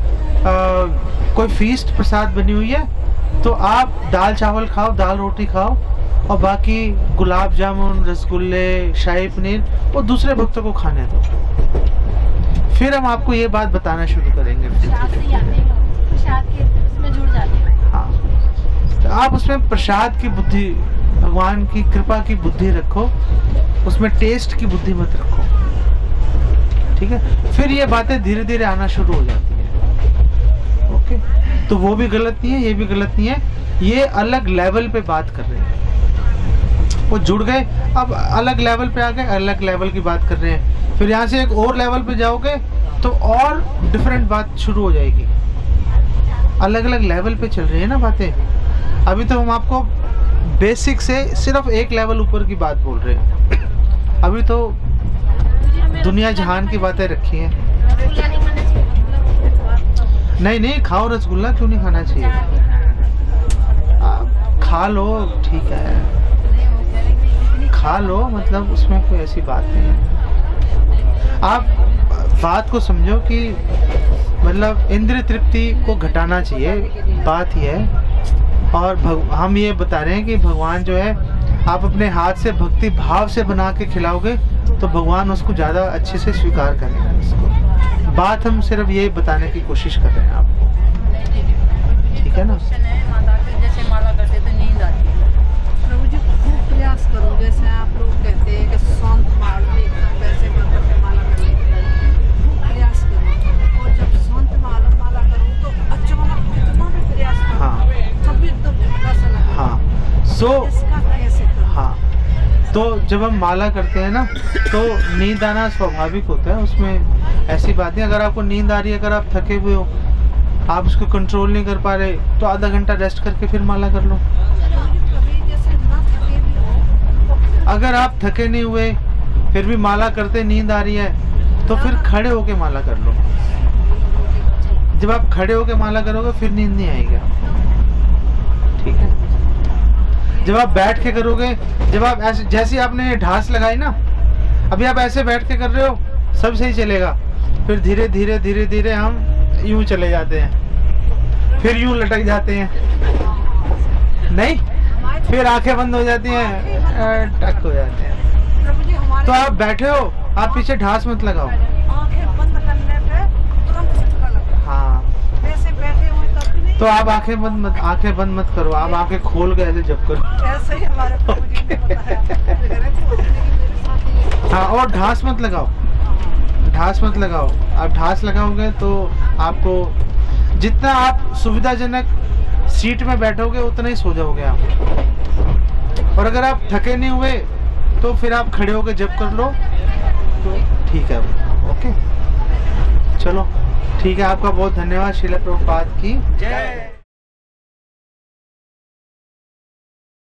कोई फीस्ट प्रसाद बनी हुई है तो आप दाल चावल खाओ, दाल रोटी खाओ, और बाकी गुलाब जामुन, रसगुल्ले, शाही पनीर वो दूसरे भक्तों को खाने दो। फिर हम आपको ये बात बताना शुरू करेंगे। हाँ, तो आप उसमें प्रसाद की बुद्धि, भगवान की कृपा की बुद्धि रखो, उसमें टेस्ट की बुद्धि मत रखो, ठीक है। फिर ये बातें धीरे धीरे आना शुरू हो जाती है। ओके, तो वो भी गलत नहीं है, ये भी गलत नहीं है। ये अलग लेवल पे बात कर रहे हैं, वो जुड़ गए, अब अलग लेवल पे आ गए, अलग लेवल की बात कर रहे हैं। फिर यहाँ से एक और लेवल पे जाओगे तो और डिफरेंट बात शुरू हो जाएगी। अलग अलग लेवल पे चल रही है ना बातें। अभी तो हम आपको बेसिक से सिर्फ एक लेवल ऊपर की बात बोल रहे हैं, अभी तो दुनिया जहान की बातें रखी हैं। नहीं खाओ रसगुल्ला, क्यों नहीं खाना चाहिए, खा लो, ठीक है खा लो, मतलब उसमें कोई ऐसी बात नहीं है। आप बात को समझो कि मतलब इंद्रिय तृप्ति को घटाना चाहिए, बात ही है। और हम ये बता रहे हैं कि भगवान जो है, आप अपने हाथ से भक्ति भाव से बना के खिलाओगे तो भगवान उसको ज़्यादा अच्छे से स्वीकार करेगा इसको। बात हम सिर्फ ये बताने की कोशिश कर रहे हैं आपको, ठीक है ना। जैसे माला करते तो नींद आती है। प्रभु जी खूब प्रयास करो, जैसे आप लोग कहते हैं कि शांत माल एकदम वैसे करके माला करने के लिए प्रयास करो। और जब शांत माला करो तो अच्छा वाला इतना भी प्रयास करो, हाँ तब भी एकदम झटका सा लगा। हाँ इसका कैसे करो? हाँ, तो जब हम माला करते हैं ना तो नींद आना स्वाभाविक होता है, उसमें ऐसी बात नहीं। अगर आपको नींद आ रही है, अगर आप थके हुए हो, आप उसको कंट्रोल नहीं कर पा रहे, तो आधा घंटा रेस्ट करके फिर माला कर लो। अगर आप थके नहीं हुए फिर भी माला करते नींद आ रही है तो फिर खड़े होके माला कर लो। जब आप खड़े होके माला करोगे फिर नींद नहीं आएगी, ठीक है। जब आप बैठ के करोगे, जब आप ऐसे, जैसे आपने ढास लगाई ना, अभी आप ऐसे बैठ के कर रहे हो, सब सही चलेगा। फिर धीरे धीरे धीरे धीरे हम यूं चले जाते हैं, फिर यूं लटक जाते हैं, नहीं, फिर आंखें बंद हो जाती हैं, टक हो जाते हैं। तो आप बैठे हो, आप पीछे ढास मत लगाओ। आंखें बंद करने पे तुरंत झटका लगता है। हाँ, वैसे बैठे हुए तब नहीं, तो आप आंखें बंद मत करो, आप आंखें खोल के ऐसे जप करो। ऐसे ही हमारे प्रभु जी ने बताया। हाँ, और ढास मत लगाओ, ढास मत लगाओ। आप ढास लगाओगे तो आपको जितना आप सुविधाजनक सीट में बैठोगे उतना ही सो जाओगे आप। और अगर आप थके नहीं हुए तो फिर आप खड़े होकर जप कर लो तो ठीक है, ओके। चलो ठीक है, आपका बहुत धन्यवाद। श्रील प्रभुपाद की जय।